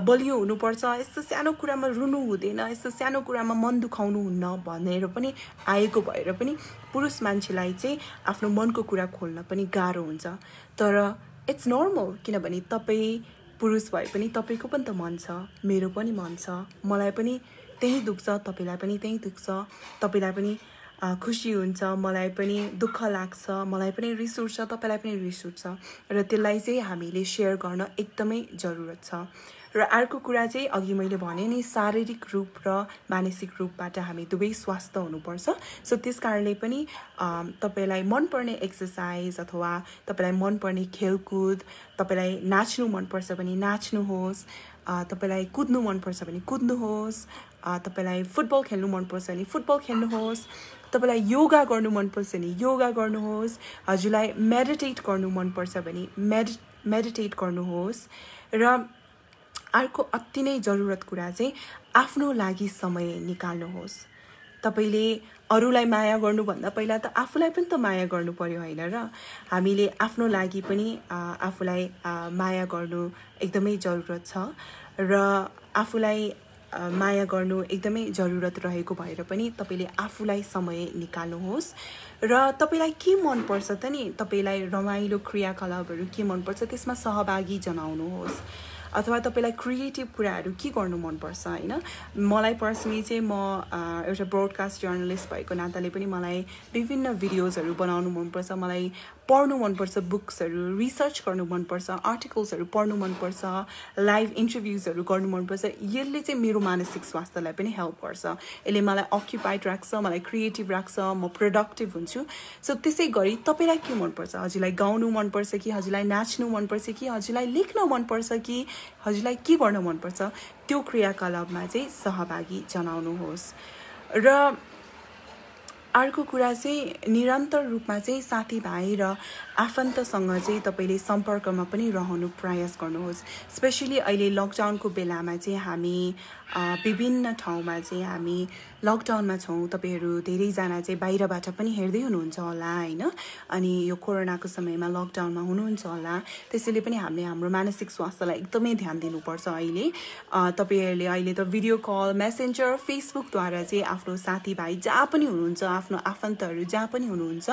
बलियो हुनुपर्छ यस्तो सानो कुरामा रुनु हुँदैन यस्तो सानो कुरामा मन दुखाउनु हुन्न भनेर पनि आएको भएर पनि पुरुष मान्छेलाई चाहिँ आफ्नो मनको कुरा खोल्न पनि गाह्रो हुन्छ तर इट्स नर्मल किनभने तपाई पुरुष भए पनि तपाईको पनि त मन छ मेरो पनि मन छ मलाई पनि त्यही दुख्छ तपाईलाई पनि त्यही दुख्छ तपाईलाई पनि खुशी हुन्छ मलाई पनि दुःख लाग्छ मलाई पनि रिस उठ्छ तपाईलाई पनि रिस उठ्छ र त्यसलाई चाहिँ हामीले शेयर गर्न एकदमै जरुरत छ र अर्को कुरा चाहिँ अघि मैले भने नि शारीरिक रूप र मानसिक रूपबाट हामी दुवै स्वस्थ हुनुपर्छ। सो त्यसकारणले पनि तपाईलाई मनपर्ने एक्सरसाइज अथवा तपाईलाई मनपर्ने खेलकुद, तपाईलाई नाच्नु मनपर्छ भने नाच्नुहोस्, तपाईलाई कुद्नु मनपर्छ भने कुद्नुहोस्, तपाईलाई फुटबल खेल्नु मनपर्छ भने फुटबल खेल्नुहोस्, तपाईलाई योगा गर्नु मनपर्छ भने योगा गर्नुहोस्, हजुरलाई मेडिटेट गर्नु मनपर्छ भने मेडिटेट गर्नुहोस्। र अर्को अति नै जरुरत कुरा चाहिँ आफ्नो लागि समय निकाल्नुहोस्। तपाईले अरूलाई माया गर्नुभन्दा पहिला त आफूलाई पनि त माया गर्नु पर्यो हैन र? हामीले आफ्नो लागि पनि आफूलाई माया गर्नु एकदमै जरुरत छ र आफूलाई माया गर्नु एकदमै जरुरत रहेको भएर पनि तपाईले आफूलाई समय निकाल्नुहोस्। र तपाईलाई के मन पर्छ त नि, तपाईलाई रमाइलो क्रियाकलापहरू के मन पर्छ त्यसमा सहभागी जनाउनुहोस्। अथवा तपाईलाई क्रिएटिभ कुराहरू के गर्नु मनपर्छ हैन? मलाई पर्सनली चाहिँ म एउटा ब्रोडकास्ट जर्नलिस्ट भएको नाताले पनि मलाई विभिन्न भिडियोजहरू बनाउनु मनपर्छ, मलाई पढ्नु मनपर्छ, बुक्सहरू रिसर्च गर्नु मनपर्छ, आर्टिकल्सहरू पढ्नु मनपर्छ, लाइभ इन्टरभ्युजहरू गर्नु मनपर्छ। यसले चाहिँ मेरो मानसिक स्वास्थ्यलाई पनि हेल्प गर्छ। यसले मलाई अक्युपाइड राख्छ, मलाई क्रिएटिभ राख्छ, म प्रोडक्टिभ हुन्छु। सो त्यसै गरी तपाईलाई के मनपर्छ? हजुरलाई गाउनु मनपर्छ कि हजुरलाई नाच्नु मनपर्छ कि हजुरलाई लेख्न मनपर्छ कि हजुरलाई के गर्न मनपर्छ? त्यो क्रियाकलापमा चाहिँ सहभागी जनाउनुहोस्। र अर्को कुरा चाहिँ निरन्तर रूपमा चाहिँ साथीभाइ र आफन्तसँग चाहिँ तपाईले सम्पर्कमा पनि रहनु प्रयास गर्नुहोस्। स्पेशली अहिले लकडाउनको बेलामा चाहिँ हामी विभिन्न ठाउँमा चाहिँ हामी लकडाउनमा छौँ। तपाईहरू धेरैजना चाहिँ बाहिरबाट पनि हेर्दै हुनुहुन्छ होला हैन? अनि यो कोरोनाको समयमा लकडाउनमा हुनुहुन्छ होला, त्यसैले पनि हामीले हाम्रो मानसिक स्वास्थ्यलाई एकदमै ध्यान दिनुपर्छ। अहिले तपाईहरूले अहिले त भिडियो कल, मेसेन्जर, फेसबुकद्वारा चाहिँ आफ्नो साथीभाइ जहाँ पनि हुनुहुन्छ, आफ्नो आफन्तहरू जहाँ पनि हुनुहुन्छ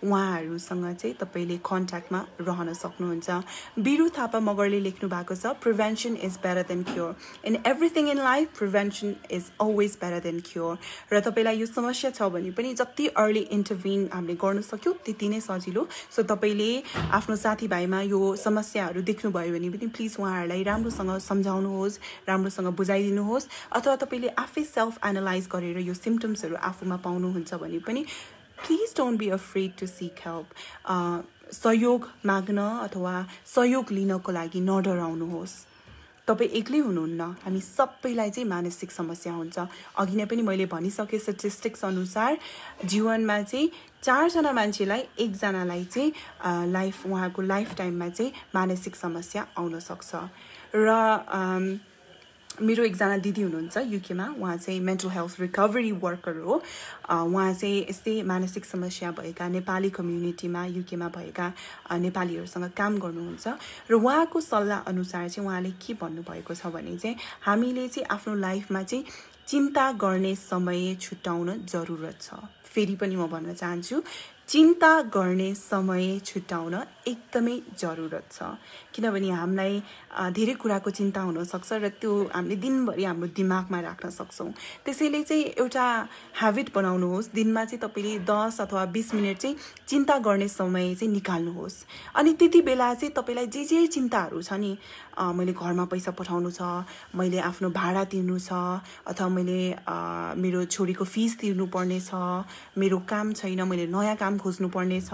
उहाँहरूसँग चाहिँ तपाईले कन्ट्याक्टमा रहन सक्नुहुन्छ। बिरु थापा मगरले लेख्नु भएको छ, prevention is better than cure. In everything in life prevention is always better than cure. र तपाईलाई यो समस्या छ भने पनि जति अर्ली इन्टरभेन हामीले गर्न सक्यो त्यति नै सजिलो। सो तपाईले आफ्नो साथीभाइमा यो समस्याहरू देख्नुभयो भने पनि प्लिज उहाँहरूलाई राम्रोसँग सम्झाउनुहोस्, राम्रोसँग बुझाइदिनुहोस्। अथवा तपाईले आफै सेल्फ एनालाइज गरेर यो सिम्पटम्सहरू आफूमा पाउनुहुन्छ भने पनि please don't be afraid to seek help. सहयोग माग्न अथवा सहयोग लिनको लागि नडराउनुहोस्। तपाई एक्लै हुनुहुन्न, हामी सबैलाई चाहिँ मानसिक समस्या हुन्छ। अघि नै पनि मैले भनिसके स्ट्याटिस्टिक्स अनुसार जीवनमा चाहिँ 4 जना मान्छेलाई 1 जनालाई चाहिँ उहाँको लाइफ टाइममा चाहिँ मानसिक समस्या आउन सक्छ। र मेरो एकजना दिदी हुनुहुन्छ युकेमा, उहाँ चाहिँ मेन्टल हेल्थ रिकभरी वर्कर हो। उहाँ चाहिँ यस्तै मानसिक समस्या भएका नेपाली कम्युनिटीमा युकेमा भएका नेपालीहरूसँग काम गर्नुहुन्छ। र उहाँको सल्लाह अनुसार चाहिँ उहाँले के भन्नुभएको छ भने चाहिँ हामीले चाहिँ आफ्नो लाइफमा चाहिँ चिन्ता गर्ने समय छुट्याउन जरुरत छ। फेरि पनि म भन्न चाहन्छु, चिन्ता गर्ने समय छुट्याउन एकदमै जरुरत छ। किनभने हामीलाई धेरै कुराको चिन्ता हुन सक्छ र त्यो हामीले दिनभरि हाम्रो दिमागमा राख्न सक्छौँ। त्यसैले चाहिँ एउटा ह्याबिट बनाउनुहोस्, दिनमा चाहिँ तपाईले 10 अथवा 20 मिनट चाहिँ चिन्ता गर्ने समय चाहिँ निकाल्नुहोस्। अनि त्यति बेला चाहिँ तपाईलाई जे चिन्ताहरू छ नि, मैले घरमा पैसा पठाउनु छ, मैले आफ्नो भाडा तिर्नु छ, अथवा मैले मेरो छोरीको फिस तिर्नु पर्ने छ, मेरो काम छैन, मैले नयाँ काम खोज्नु पर्ने छ,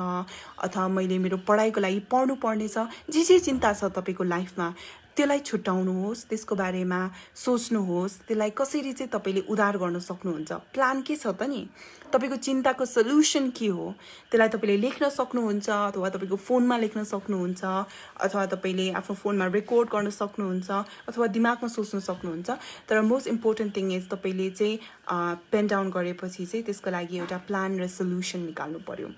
अथवा मैले मेरो पढाइको लागि पढ्नु पर्ने छ, जे चिन्ता छ तपाईको लाइफमा त्यसलाई छुट्याउनुहोस्, त्यसको बारेमा सोच्नुहोस्, त्यसलाई कसरी चाहिँ तपाईले उद्धार गर्न सक्नुहुन्छ। प्लान के छ त नि, तपाईको चिन्ताको सल्युसन के हो, त्यसलाई तपाईले लेख्न सक्नुहुन्छ, अथवा तपाईको फोनमा लेख्न सक्नुहुन्छ, अथवा तपाईले आफ्नो फोनमा रेकर्ड गर्न सक्नुहुन्छ, अथवा दिमागमा सोच्न सक्नुहुन्छ। तर मोस्ट इम्पोर्टेन्ट थिङ इज तपाईले चाहिँ पेन डाउन गरेपछि चाहिँ त्यसको लागि एउटा प्लान र सल्युसन निकाल्नु पर्यो।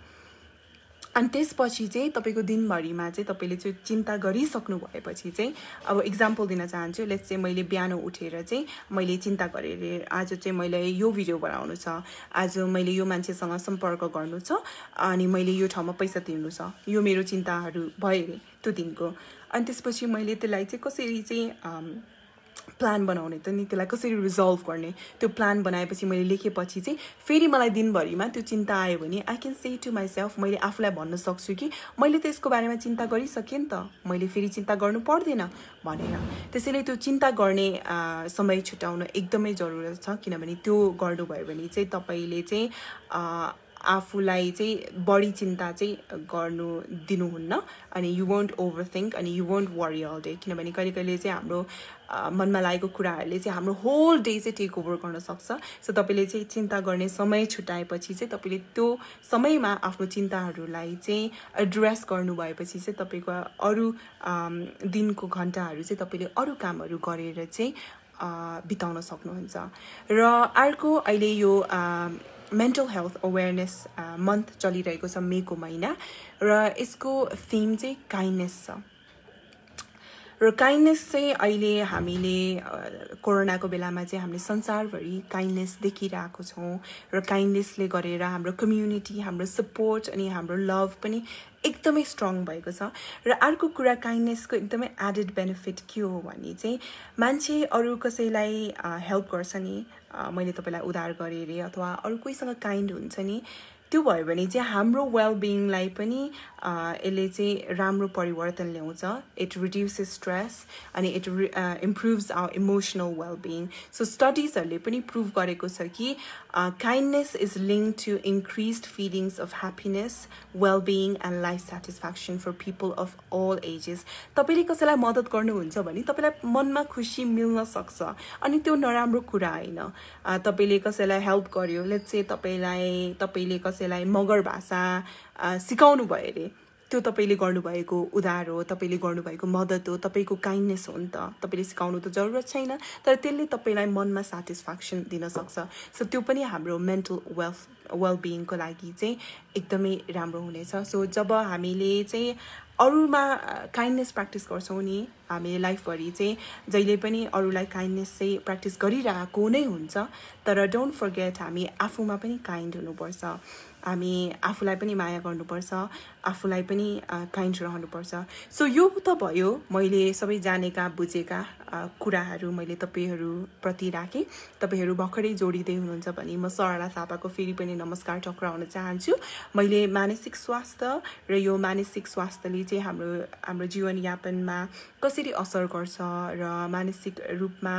अनि त्यसपछि चाहिँ तपाईको दिनभरिमा चाहिँ तपाईले चाहिँ चिन्ता गरिसक्नु भएपछि चाहिँ अब एक्जाम्पल दिन चाहन्छु। लेट्स चाहिँ मैले बिहान उठेर चाहिँ मैले चिन्ता गरेर आज चाहिँ मैले यो भिडियो बनाउनु छ, आज मैले यो मान्छेसँग सम्पर्क गर्नु छ, अनि मैले यो ठाउँमा पैसा तिर्नु छ, यो मेरो चिन्ताहरू भए त्यो दिनको। अनि त्यसपछि मैले त्यसलाई चाहिँ कसरी चाहिँ प्लान बनाउने त नि त्यसलाई कसरी रिजल्भ गर्ने त्यो प्लान बनाएपछि मैले लेखेपछि चाहिँ फेरि मलाई दिनभरिमा त्यो चिन्ता आयो भने I can say to myself मैले आफूलाई भन्न सक्छु कि मैले त यसको बारेमा चिन्ता गरिसकेँ नि त मैले फेरि चिन्ता गर्नु पर्दैन भनेर त्यसैले त्यो चिन्ता गर्ने समय छुटाउन एकदमै जरुरत छ किनभने त्यो गर्नुभयो भने चाहिँ तपाईले चाहिँ आफूलाई चाहिँ बढी चिन्ता चाहिँ गर्नु दिनुहुन्न अनि यु वोन्ट ओभरथिङ्क अनि you won't worry all day किनभने कहिले कहिले चाहिँ हाम्रो मनमा लागेको कुराहरूले चाहिँ हाम्रो होल डे चाहिँ टेक ओभर गर्न सक्छ सो तपाईले चाहिँ चिन्ता गर्ने समय छुटाएपछि चाहिँ तपाईले त्यो समयमा आफ्नो चिन्ताहरूलाई चाहिँ एड्रेस गर्नु भएपछि चाहिँ तपाईको अरू दिनको घण्टाहरू चाहिँ तपाईले अरू कामहरू गरेर चाहिँ बिताउन सक्नुहुन्छ र अर्को अहिले यो मेन्टल हेल्थ अवेयरनेस मन्थ चलिरहेको छ मेको महिना र यसको थीम चाहिँ काइन्डनेस छ र काइन्डनेस चाहिँ अहिले हामीले कोरोनाको बेलामा चाहिँ हामीले संसारभरि काइन्डनेस देखिरहेको छौँ र काइन्डनेसले गरेर हाम्रो कम्युनिटी हाम्रो सपोर्ट अनि हाम्रो लभ पनि एकदमै स्ट्रङ भएको छ र अर्को कुरा काइन्डनेसको एकदमै एडेड बेनिफिट के हो भने चाहिँ मान्छे अरू कसैलाई हेल्प गर्छ नि मैले तपाईलाई उद्धार गरेँ रे अथवा अरू कोहीसँग काइन्ड हुन्छ नि त्यो भयो भने चाहिँ हाम्रो वेलबिङलाई पनि यसले चाहिँ राम्रो परिवर्तन ल्याउँछ इट रिड्युसेस स्ट्रेस अनि it improves our emotional wellbeing so स्टडिजहरूले पनि प्रुभ गरेको छ कि kindness is link to increased feelings of happiness wellbeing and life satisfaction for people of all ages तपाईले कसैलाई मद्दत गर्नुहुन्छ भने तपाईलाई मनमा खुसी मिल्न सक्छ अनि त्यो नराम्रो कुरा होइन तपाईले कसैलाई हेल्प गर्यो लेट्स से तपाईले कसैलाई मगर भाषा सिकाउनु भयो रे त्यो तपाईले गर्नुभएको उद्धार हो तपाईले गर्नुभएको मद्दत हो तपाईको काइन्डनेस हो नि त तपाईले सिकाउनु त जरुरत छैन तर त्यसले तपाईलाई मनमा सेटिस्फ्याक्सन दिन सक्छ सो त्यो पनि हाम्रो मेन्टल वेलबिङको लागि चाहिँ एकदमै राम्रो हुनेछ सो जब हामीले चाहिँ अरूमा काइन्डनेस प्र्याक्टिस गर्छौँ नि हामीले लाइफभरि चाहिँ जहिले पनि अरूलाई काइन्डनेस चाहिँ प्र्याक्टिस गरिरहेको नै हुन्छ तर डोन्ट फर्गेट हामी आफूमा पनि काइन्ड हुनुपर्छ हामी आफूलाई पनि माया गर्नुपर्छ आफूलाई पनि काइन्ड रहनुपर्छ सो यो त भयो मैले सबै जानेका बुझेका कुराहरू मैले तपाईहरुप्रति राखेँ तपाईहरु भर्खरै जोडिदै हुनुहुन्छ भने म सरला थापाको फेरि पनि नमस्कार टक्राउन चाहन्छु मैले मानसिक स्वास्थ्य र यो मानसिक स्वास्थ्यले चाहिँ हाम्रो जीवनयापनमा कसरी असर गर्छ र मानसिक रूपमा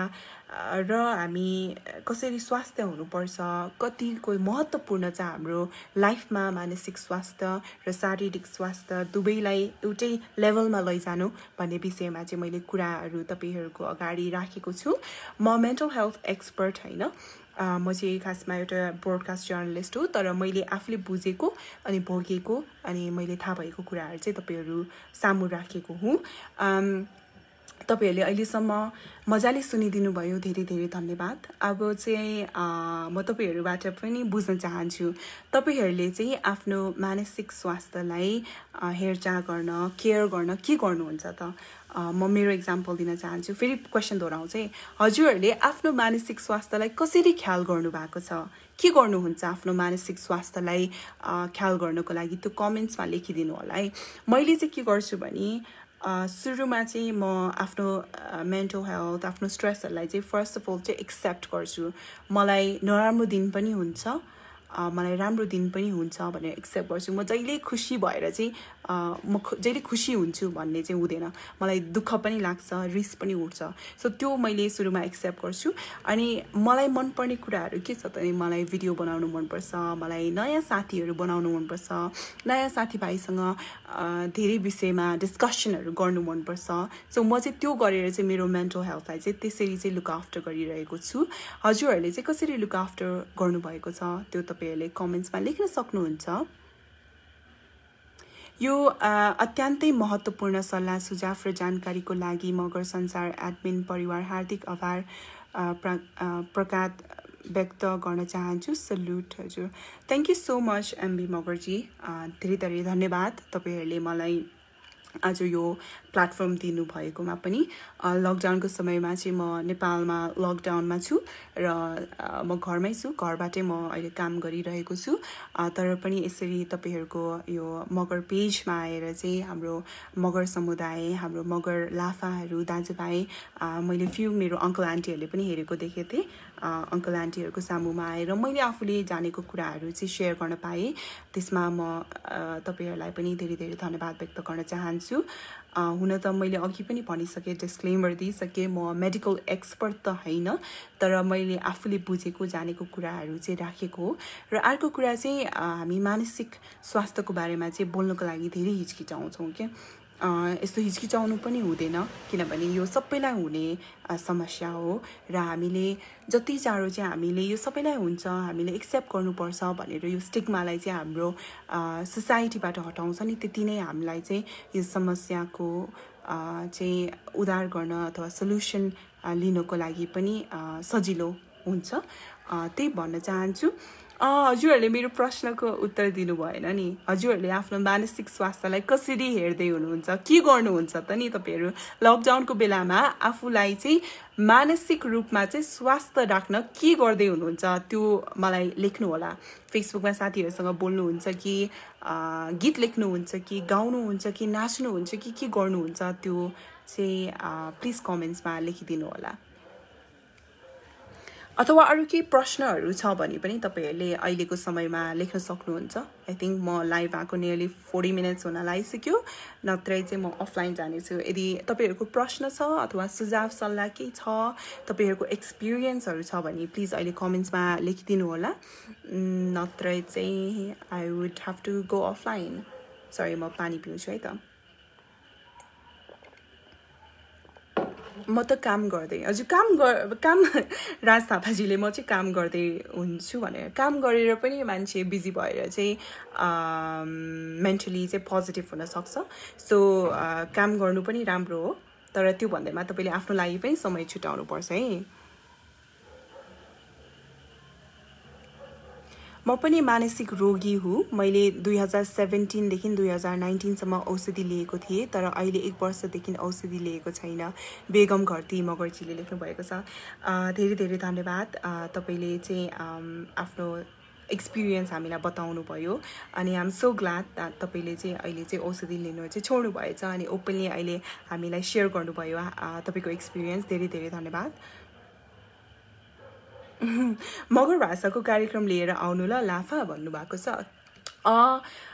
र हामी कसरी स्वास्थ्य हुनुपर्छ कतिको महत्त्वपूर्ण छ हाम्रो लाइफमा मानसिक स्वास्थ्य र शारीरिक स्वास्थ्य दुवैलाई एउटै लेभलमा लैजानु भन्ने विषयमा चाहिँ मैले कुराहरू तपाईहरुको अगाडि राखेको छु म मेन्टल हेल्थ एक्सपर्ट हैन म चाहिँ खासमा एउटा ब्रोडकास्ट जर्नलिस्ट हो तर मैले आफूले बुझेको अनि भोगेको अनि मैले थाहा भएको कुराहरू चाहिँ तपाईहरु सामु राखेको हुँ तपाईहरुले अहिलेसम्म मजाले सुनिदिनु भयो धेरै धेरै धन्यवाद अब चाहिँ म तपाईहरुबाट पनि बुझ्न चाहन्छु तपाईहरुले चाहिँ आफ्नो मानसिक स्वास्थ्यलाई हेरचाह गर्न केयर गर्न के गर्नुहुन्छ त म मेरो एक्जाम्पल दिन चाहन्छु फेरि क्वेशन दोहोऱ्याउँछु है हजुरहरुले आफ्नो मानसिक स्वास्थ्यलाई कसरी ख्याल गर्नु भएको छ के गर्नुहुन्छ आफ्नो मानसिक स्वास्थ्यलाई ख्याल गर्नको लागि त्यो कमेन्ट्समा लेखिदिनु होला है मैले चाहिँ के गर्छु भने सुरुमा चाहिँ म आफ्नो मेन्टल हेल्थ आफ्नो स्ट्रेसहरुलाई चाहिँ फर्स्ट अफ अल चाहिँ एक्सेप्ट गर्छु मलाई नराम्रो दिन पनि हुन्छ मलाई राम्रो दिन पनि हुन्छ भनेर एक्सेप्ट गर्छु म जहिले खुसी भएर चाहिँ म जहिले खुसी हुन्छु भन्ने चाहिँ हुँदैन मलाई दुःख पनि लाग्छ रिस पनि उठ्छ सो त्यो मैले सुरुमा एक्सेप्ट गर्छु अनि मलाई मनपर्ने कुराहरू के छ त मलाई भिडियो बनाउनु मनपर्छ मलाई नयाँ साथीहरू बनाउनु मनपर्छ नयाँ साथीभाइसँग धेरै विषयमा डिस्कसनहरू गर्नु मनपर्छ सो म चाहिँ त्यो गरेर चाहिँ मेरो मेन्टल हेल्थलाई चाहिँ त्यसरी चाहिँ लुक आफ्टर गरिरहेको छु हजुरहरूले चाहिँ कसरी लुक आफ्टर गर्नुभएको छ त्यो तपाईहरुले कमेन्ट्समा लेख्न सक्नुहुन्छ यो अत्यन्तै महत्त्वपूर्ण सल्लाह सुझाव र जानकारीको लागि मगर संसार एडमिन परिवार हार्दिक आभार प्रकाश व्यक्त गर्न चाहन्छु सल्युट हजुर thank you so much MB मगरजी धेरै धेरै धन्यवाद तपाईहरुले मलाई आज यो प्लेटफर्म दिनुभएकोमा पनि लकडाउनको समयमा चाहिँ म नेपालमा लकडाउनमा छु र म घरमै छु घरबाटै म अहिले काम गरिरहेको छु तर पनि यसरी तपाईहरुको यो मगर पेजमा आएर चाहिँ हाम्रो मगर समुदाय हाम्रो मगर लाफाहरू दाजुभाइ मैले फ्यु मेरो अंकल आन्टीहरुले पनि हेरेको देखेथे थिए अंकल आन्टीहरुको सामुमा आएर मैले आफूले जानेको कुराहरू चाहिँ शेयर गर्न पाए त्यसमा म तपाईहरुलाई पनि धेरै धेरै धन्यवाद व्यक्त गर्न चाहन्छु हुन त मैले अघि पनि भनिसके डिस्क्लेमर दिइसके म मेडिकल एक्सपर्ट त हैन तर मैले आफूले बुझेको जानेको कुराहरू चाहिँ राखेको हो र अर्को कुरा चाहिँ हामी मानसिक स्वास्थ्यको बारेमा चाहिँ बोल्नको लागि धेरै हिचकिचाउँछौं के यस्तो हिचकिचाउनु पनि हुँदैन किनभने यो सबैलाई हुने समस्या हो र हामीले जति चाँडो चाहिँ हामीले यो सबैलाई हुन्छ हामीले एक्सेप्ट गर्नुपर्छ भनेर यो स्टिग्मालाई चाहिँ हाम्रो सोसाइटीबाट हटाउँछ नि त्यति नै हामीलाई चाहिँ यो समस्याको चाहिँ उद्धार गर्न अथवा सोलुसन लिनको लागि पनि सजिलो हुन्छ त्यही भन्न चाहन्छु हजुरहरुले मेरो प्रश्नको उत्तर दिनु भएन नि हजुरहरुले आफ्नो मानसिक स्वास्थ्यलाई कसरी हेर्दै हुनुहुन्छ के गर्नुहुन्छ त नि तपाईहरु लकडाउनको बेलामा आफूलाई चाहिँ मानसिक रूपमा चाहिँ स्वास्थ्य राख्न के गर्दै हुनुहुन्छ त्यो मलाई लेख्नु होला फेसबुकमा साथीहरुसँग बोल्नुहुन्छ कि गीत लेख्नुहुन्छ कि गाउनुहुन्छ कि नाच्नुहुन्छ कि के गर्नुहुन्छ त्यो चाहिँ प्लिज कमेन्ट्समा लेखिदिनु होला अथवा अरु के प्रश्नहरु छ भने पनि तपाईहरुले अहिलेको समयमा लेख्न सक्नुहुन्छ आई थिंक म लाइभ आको नियरली 40 मिनेट्स हुन लागिसक्यो नत्रै चाहिँ म अफलाइन जाने छु यदि तपाईहरुको प्रश्न छ अथवा सुझाव सल्लाह के छ तपाईहरुको एक्सपीरियन्सहरु छ भने प्लिज अहिले कमेन्ट्समा लेखिदिनु होला नत्रै चाहिँ I would have to go offline sorry म पानी पिउँछु है त म त काम गर्दै हजुर काम राज थापाजीले म चाहिँ काम गर्दै हुन्छु भनेर काम गरेर पनि मान्छे बिजी भएर चाहिँ मेन्टली चाहिँ पोजिटिभ हुन सक्छ सो काम गर्नु पनि राम्रो हो तर त्यो भन्दैमा तपाईले आफ्नो लागि पनि समय छुटाउनु पर्छ है म पनि मानसिक रोगी हुँ मैले 2017 देखि 2019 सम्म औषधि लिएको थिए तर अहिले 1 वर्षदेखि औषधि लिएको छैन बेगम घरती मगरजीले लेख्नु भएको छ धेरै धेरै धन्यवाद तपाईले चाहिँ आफ्नो एक्सपीरियन्स हामीलाई बताउनु भयो अनि I am so glad that तपाईले चाहिँ अहिले चाहिँ औषधि लिनु चाहिँ छोड्नु भएछ अनि ओपनली अहिले हामीलाई शेयर गर्नु भयो तपाईको एक्सपीरियन्स धेरै धेरै धन्यवाद मगर भाषाको कार्यक्रम लिएर आउनु ल लाफा भन्नु भएको छ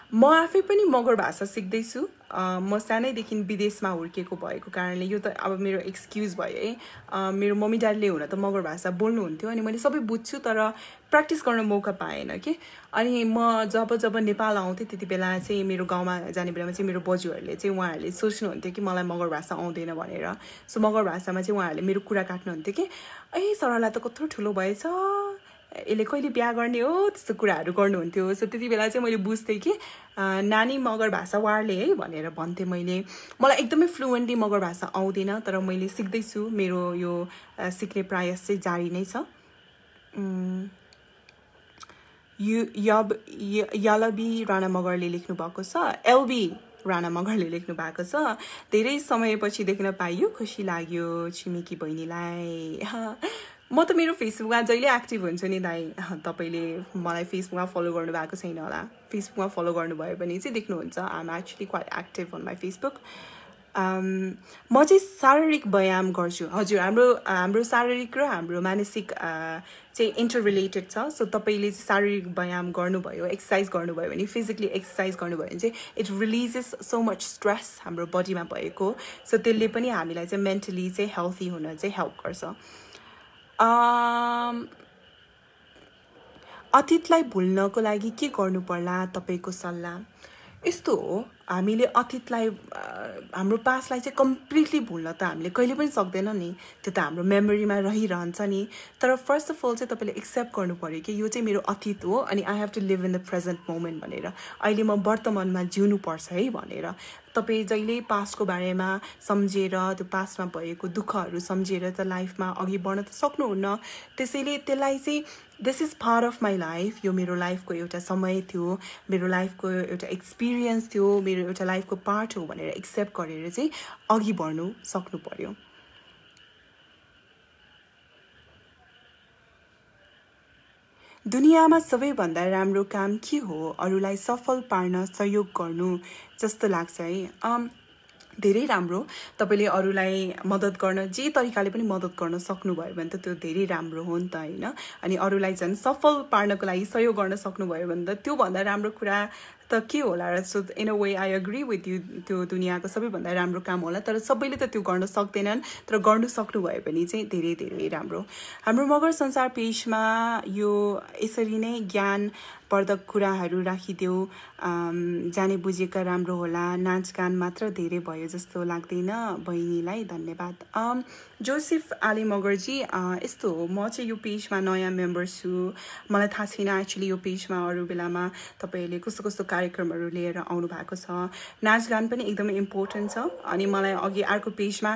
म आफै पनि मगर भाषा सिक्दै छु म सानैदेखि विदेशमा हुर्केको भएको कारणले यो त अब मेरो एक्सक्युज भयो है मेरो मम्मी ड्याडीले हुन त मगर भाषा बोल्नु हुन्थ्यो अनि मैले सबै बुझ्छु तर प्र्याक्टिस गर्न मौका पाएन के अनि म जब नेपाल आउँथे त्यति बेला चाहिँ मेरो गाउँमा जाने बेलामा चाहिँ मेरो बजुहरुले चाहिँ उहाँहरुले सोच्नुहुन्थ्यो कि मलाई मगर भाषा आउँदैन भनेर सो मगर भाषामा चाहिँ उहाँहरुले मेरो कुरा काट्नुहुन्थ्यो कि ए सरला त कत्रो ठुलो भएछ यसले कहिले बिहा गर्ने हो त्यस्तो कुराहरु गर्नुहुन्थ्यो सो त्यति बेला चाहिँ मैले बुझ्थे कि नानी मगर भाषा वार्ले है भनेर भन्थे मैले मलाई एकदमै फ्लुएन्टली मगर भाषा आउँदैन तर मैले सिक्दै छु मेरो यो सिक्ने प्रयास चाहिँ जारी नै छ यालबी राणा मगरले लेख्नु भएको छ एलबी राणा मगरले लेख्नु भएको छ धेरै समयपछि देख्न पाइयो खुसी लाग्यो छिमेकी बहिनीलाई म त मेरो फेसबुकमा जहिले एक्टिभ हुन्छु नि दाइ तपाईले मलाई फेसबुकमा फलो गर्नु भएको छैन होला फेसबुकमा फलो गर्नुभयो भने चाहिँ देख्नुहुन्छ I am actually quite active on my Facebook म चाहिँ शारीरिक व्यायाम गर्छु हजुर हाम्रो शारीरिक र हाम्रो मानसिक चाहिँ इन्टर रिलेटेड छ सो तपाईले चाहिँ शारीरिक व्यायाम गर्नुभयो एक्सरसाइज गर्नुभयो भने फिजिकली एक्सरसाइज गर्नुभयो भने चाहिँ it releases so much stress हाम्रो बडीमा भएको सो त्यसले पनि हामीलाई चाहिँ मेन्टली चाहिँ हेल्थी हुन चाहिँ हेल्प गर्छ अतीतलाई भुल्नको लागि के गर्नु पर्ला तपाईको सल्लाह यस्तो हो हामीले अतीतलाई हाम्रो पास्टलाई चाहिँ कम्प्लिटली भुल्न त हामीले कहिले पनि सक्दैन नि त्यो त हाम्रो मेमोरीमा रहिरहन्छ नि तर फर्स्ट अफ अल चाहिँ तपाईले एक्सेप्ट गर्नु पर्यो कि यो चाहिँ मेरो अतीत हो अनि I have to live in the present moment भनेर अहिले म वर्तमानमा जिउनु पर्छ है भनेर तपाईँ जहिले पास्टको बारेमा सम्झेर त्यो पास्टमा भएको दुःखहरू सम्झेर त लाइफमा अघि बढ्न त सक्नुहुन्न। त्यसैले त्यसलाई चाहिँ this is part of my life, यो मेरो लाइफको एउटा समय थियो, मेरो लाइफको एउटा एक्सपिरियन्स थियो, मेरो एउटा लाइफको पार्ट हो भनेर एक्सेप्ट गरेर चाहिँ अघि बढ्नु सक्नु पर्यो। दुनियाँमा सबैभन्दा राम्रो काम के हो? अरूलाई सफल पार्न सहयोग गर्नु जस्तो लाग्छ है। धेरै राम्रो। तपाईले अरूलाई मद्दत गर्न जे तरिकाले पनि मद्दत गर्न सक्नुभयो भने त त्यो धेरै राम्रो हो नि त हैन। अनि अरूलाई झन् सफल पार्नको लागि सहयोग गर्न सक्नुभयो भने त त्यो भन्दा राम्रो कुरा त के होला र। So in a way I agree with you, त्यो दुनियाँको सबैभन्दा राम्रो काम होला। तर सबैले त त्यो गर्न सक्दैनन्, तर गर्नु सक्नुभयो भने चाहिँ धेरै धेरै राम्रो। हाम्रो मगर संसार पेजमा यो यसरी नै ज्ञान वर्धक कुराहरू राखिदेऊ, जाने बुझेका राम्रो होला। नाचगान मात्र धेरै भयो जस्तो लाग्दैन बहिनीलाई, धन्यवाद। जोसेफ आली मगरजी, यस्तो हो, म चाहिँ यो पेजमा नयाँ मेम्बर छु, मलाई थाहा छैन एक्चुअली यो पेजमा अरू बेलामा तपाईँहरूले कस्तो कस्तो कार्यक्रमहरू लिएर आउनु भएको छ। नाचगान पनि एकदमै इम्पोर्टेन्ट छ। अनि मलाई अघि अर्को पेजमा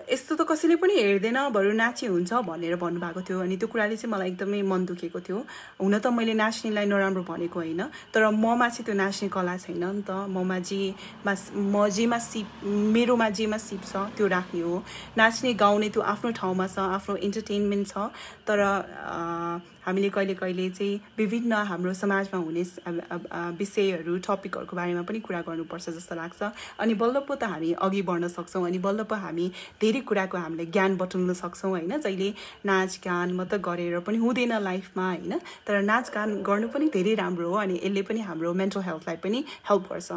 यस्तो त कसैले पनि हेर्दैन, बरु नाचे हुन्छ भनेर भन्नुभएको थियो। अनि त्यो कुराले चाहिँ मलाई एकदमै मन दुखेको थियो। हुन त मैले नाच्नेलाई नराम्रो भनेको होइन, तर ममा चाहिँ त्यो नाच्ने कला छैन नि त। मेरोमा जेमा सिप छ त्यो राख्ने हो। नाच्ने गाउने त्यो आफ्नो ठाउँमा छ, आफ्नो इन्टरटेनमेन्ट छ। तर हामीले कहिले कहिले चाहिँ विभिन्न हाम्रो समाजमा हुने विषयहरू, टपिकहरूको बारेमा पनि कुरा गर्नुपर्छ जस्तो लाग्छ। अनि बल्ल पो त हामी अघि बढ्न सक्छौँ, अनि बल्ल पो हामी धेरै कुराको हामीले ज्ञान बटुल्न सक्छौँ होइन। जहिले नाचगान मात्र गरेर पनि हुँदैन लाइफमा होइन, तर नाचगान गर्नु पनि धेरै राम्रो हो। अनि यसले पनि हाम्रो मेन्टल हेल्थलाई पनि हेल्प गर्छ।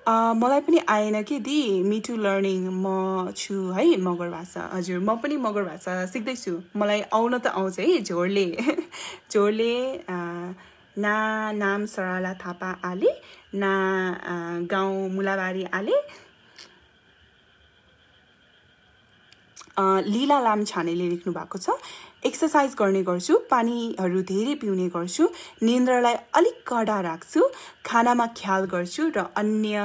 मलाई पनि आएन कि दि, मी टु लर्निङ, म छु है मगर भाषा। हजुर, म पनि मगर भाषा सिक्दैछु। मलाई आउन त आउँछ है झोरले झोरले। ना नाम सरला थापा आले, ना गाउँ मुलाबारी आले, लीला लामछानेले लेख्नु भएको छ। एक्सर्साइज गर्ने गर्छु, पानीहरू धेरै पिउने गर्छु, निन्द्रालाई अलिक कडा राख्छु, खानामा ख्याल गर्छु र अन्य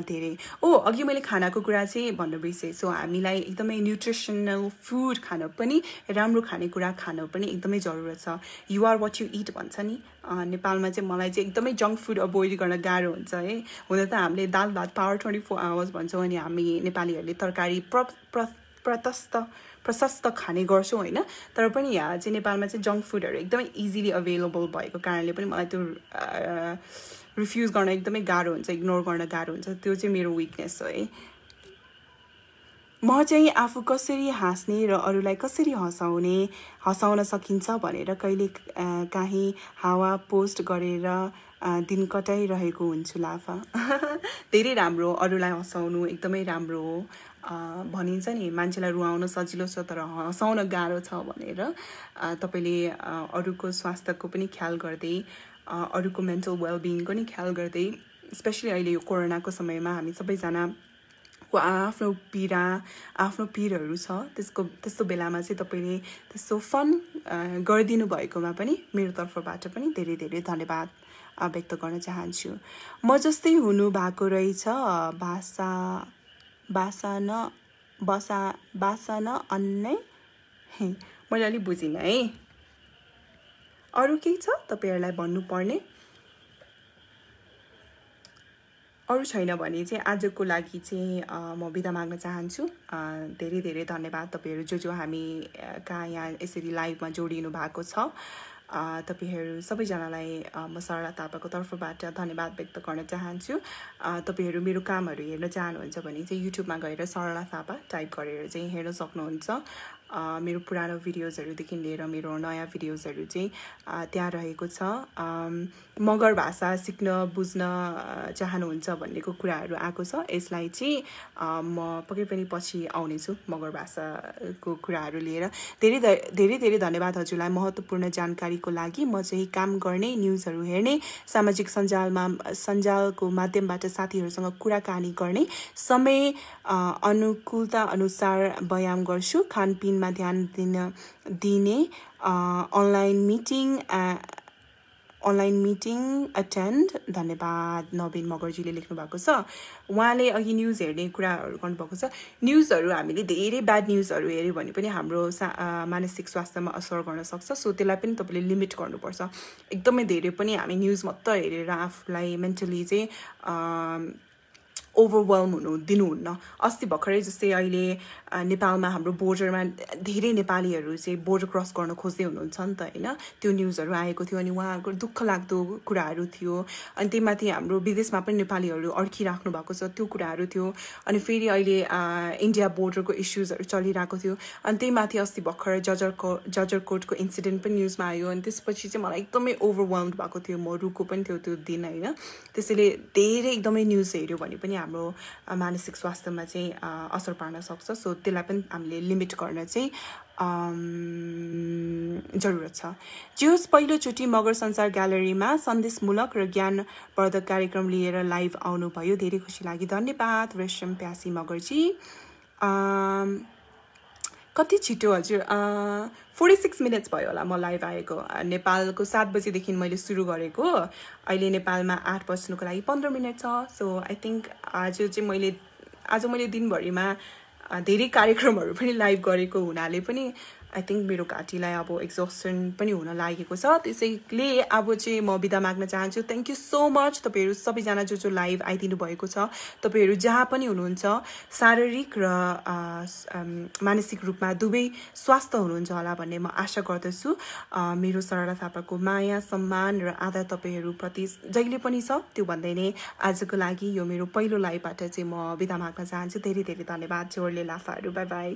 धेरै। अघि मैले खानाको कुरा चाहिँ भन्नु बिर्सेँ। सो हामीलाई एकदमै न्युट्रिसनल फुड खान पनि, राम्रो खानेकुरा खान पनि एकदमै जरुरत छ। You are what you eat भन्छ नि नेपालमा चाहिँ। मलाई चाहिँ एकदमै जङ्क फुड अभोइड गर्न गाह्रो हुन्छ है। हुन त हामीले दाल भात पावर 24 आवर्स भन्छौँ, अनि हामी नेपालीहरूले तरकारी प्रशस्त खाने गर्छौँ होइन। तर पनि यहाँ चाहिँ नेपालमा चाहिँ जङ्क फुडहरू एकदमै इजिली अभाइलेबल भएको कारणले पनि मलाई त्यो रिफ्युज गर्न एकदमै गाह्रो हुन्छ, इग्नोर गर्न गाह्रो हुन्छ। त्यो चाहिँ मेरो विकनेस हो है। म चाहिँ आफू कसरी हाँस्ने र अरूलाई कसरी हँसाउन सकिन्छ भनेर कहिले काहीँ हावा पोस्ट गरेर दिन कटाइरहेको हुन्छु लाफा। धेरै राम्रो, अरूलाई हँसाउनु एकदमै राम्रो हो। भनिन्छ नि मान्छेलाई रुवाउन सजिलो छ तर हँसाउन गाह्रो छ भनेर। तपाईँले अरूको स्वास्थ्यको पनि ख्याल गर्दै, अरूको मेन्टल वेलबिङको पनि ख्याल गर्दै, स्पेसली अहिले यो कोरोनाको समयमा हामी सबैजनाको आफ्नो पीरहरू छ, त्यस्तो बेलामा चाहिँ तपाईँले त्यस्तो फन गरिदिनु भएकोमा पनि मेरो तर्फबाट पनि धेरै धेरै धन्यवाद व्यक्त गर्न चाहन्छु। म जस्तै हुनु भएको रहेछ, बासा न अन्नै। मैले अलिक बुझिनँ है। अरू केही छ तपाईँहरूलाई भन्नुपर्ने? अरू छैन भने चाहिँ आजको लागि चाहिँ म बिदा माग्न चाहन्छु। धेरै धेरै धन्यवाद तपाईँहरू जो हामी कहाँ यहाँ यसरी लाइभमा जोडिनु भएको छ। तपाईहरू सबैजनालाई म सरला थापाको तर्फबाट धन्यवाद व्यक्त गर्न चाहन्छु। तपाईहरू मेरो कामहरू हेर्न चाहनुहुन्छ भने चाहिँ युट्युबमा गएर सरला थापा टाइप गरेर चाहिँ हेर्न सक्नुहुन्छ। मेरो पुरानो भिडियोजहरूदेखि लिएर मेरो नयाँ भिडियोजहरू चाहिँ त्यहाँ रहेको छ। मगर भाषा सिक्न बुझ्न चाहनुहुन्छ भन्नेको कुराहरू आएको छ। यसलाई चाहिँ म पक्कै पनि पछि आउनेछु मगर भाषाको कुराहरू लिएर। धेरै धेरै धेरै धन्यवाद हजुरलाई महत्त्वपूर्ण जानकारीको लागि। म चाहिँ काम गर्ने, न्युजहरू हेर्ने, सामाजिक सञ्जालको माध्यमबाट साथीहरूसँग कुराकानी गर्ने, समय अनुकूलता अनुसार व्यायाम गर्छु, खानपिनमा ध्यान दिने, अनलाइन अनलाइन मिटिङ अटेन्ड धन्यवाद नवीन मगरजीले लेख्नु भएको छ उहाँले अघि न्युज हेर्ने कुराहरू गर्नुभएको छ न्युजहरू हामीले धेरै ब्याड न्युजहरू हेर्यो भने पनि हाम्रो मानसिक स्वास्थ्यमा असर गर्न सक्छ सो त्यसलाई पनि तपाईँले लिमिट गर्नुपर्छ एकदमै धेरै पनि हामी न्युज मात्र हेरेर आफूलाई मेन्टली चाहिँ ओभरवेल्म हुनु दिनुहुन्न अस्ति भर्खरै जस्तै अहिले नेपालमा हाम्रो बोर्डरमा धेरै नेपालीहरू चाहिँ बोर्डर क्रस गर्न खोज्दै हुनुहुन्छ नि त हैन त्यो न्युजहरू आएको थियो अनि उहाँहरूको दुःख लाग्दो कुराहरू थियो अनि त्यसमाथि हाम्रो विदेशमा पनि नेपालीहरू अड्किराख्नु भएको छ त्यो कुराहरू थियो अनि फेरि अहिले इन्डिया बोर्डरको इस्युजहरू चलिरहेको थियो अनि त्यसमाथि अस्ति भर्खर जजरकोटको इन्सिडेन्ट पनि न्युजमा आयो अनि त्यसपछि चाहिँ मलाई एकदमै ओभरवेल्म्ड भएको थियो म रुको पनि थियो त्यो दिन हैन त्यसैले धेरै एकदमै न्युज हेर्यो भने पनि हाम्रो मानसिक स्वास्थ्यमा चाहिँ असर पार्न सक्छ सो त्यसलाई पनि हामीले लिमिट गर्न चाहिँ जरुरत छ जे होस् पहिलोचोटि मगर संसार ग्यालरीमा सन्देशमूलक र ज्ञानवर्धक कार्यक्रम लिएर लाइभ आउनुभयो धेरै खुसी लाग्यो धन्यवाद रेशम प्यासी मगरजी कति छिटो हजुर 46 मिनट्स भयो होला म लाइभ आएको नेपालको 7 बजेदेखि मैले सुरु गरेको अहिले नेपालमा 8 बज्नुको लागि 15 मिनट छ सो आई थिंक आज मैले दिनभरिमा धेरै कार्यक्रमहरू पनि लाइभ गरेको हुनाले पनि आई थिंक मेरो घाँटीलाई अब एक्जस्टन पनि हुन लागेको छ त्यसैले अब चाहिँ म बिदा माग्न चाहन्छु थ्यांक यू सो मच तपाईहरु सबैजना जो लाइभ आइदिनु भएको छ तपाईहरु जहाँ पनि हुनुहुन्छ शारीरिक र मानसिक रूपमा दुवै स्वस्थ हुनुहुन्छ होला भन्ने म आशा गर्दछु मेरो सरला थापाको माया सम्मान र आदर तपाईहरु प्रति जहिले पनि छ त्यो भन्दै नै आजको लागि यो मेरो पहिलो लाइभबाट चाहिँ म बिदा माग्न चाहन्छु धेरै धेरै धन्यवाद जोरले लाफाहरु बाइ बाइ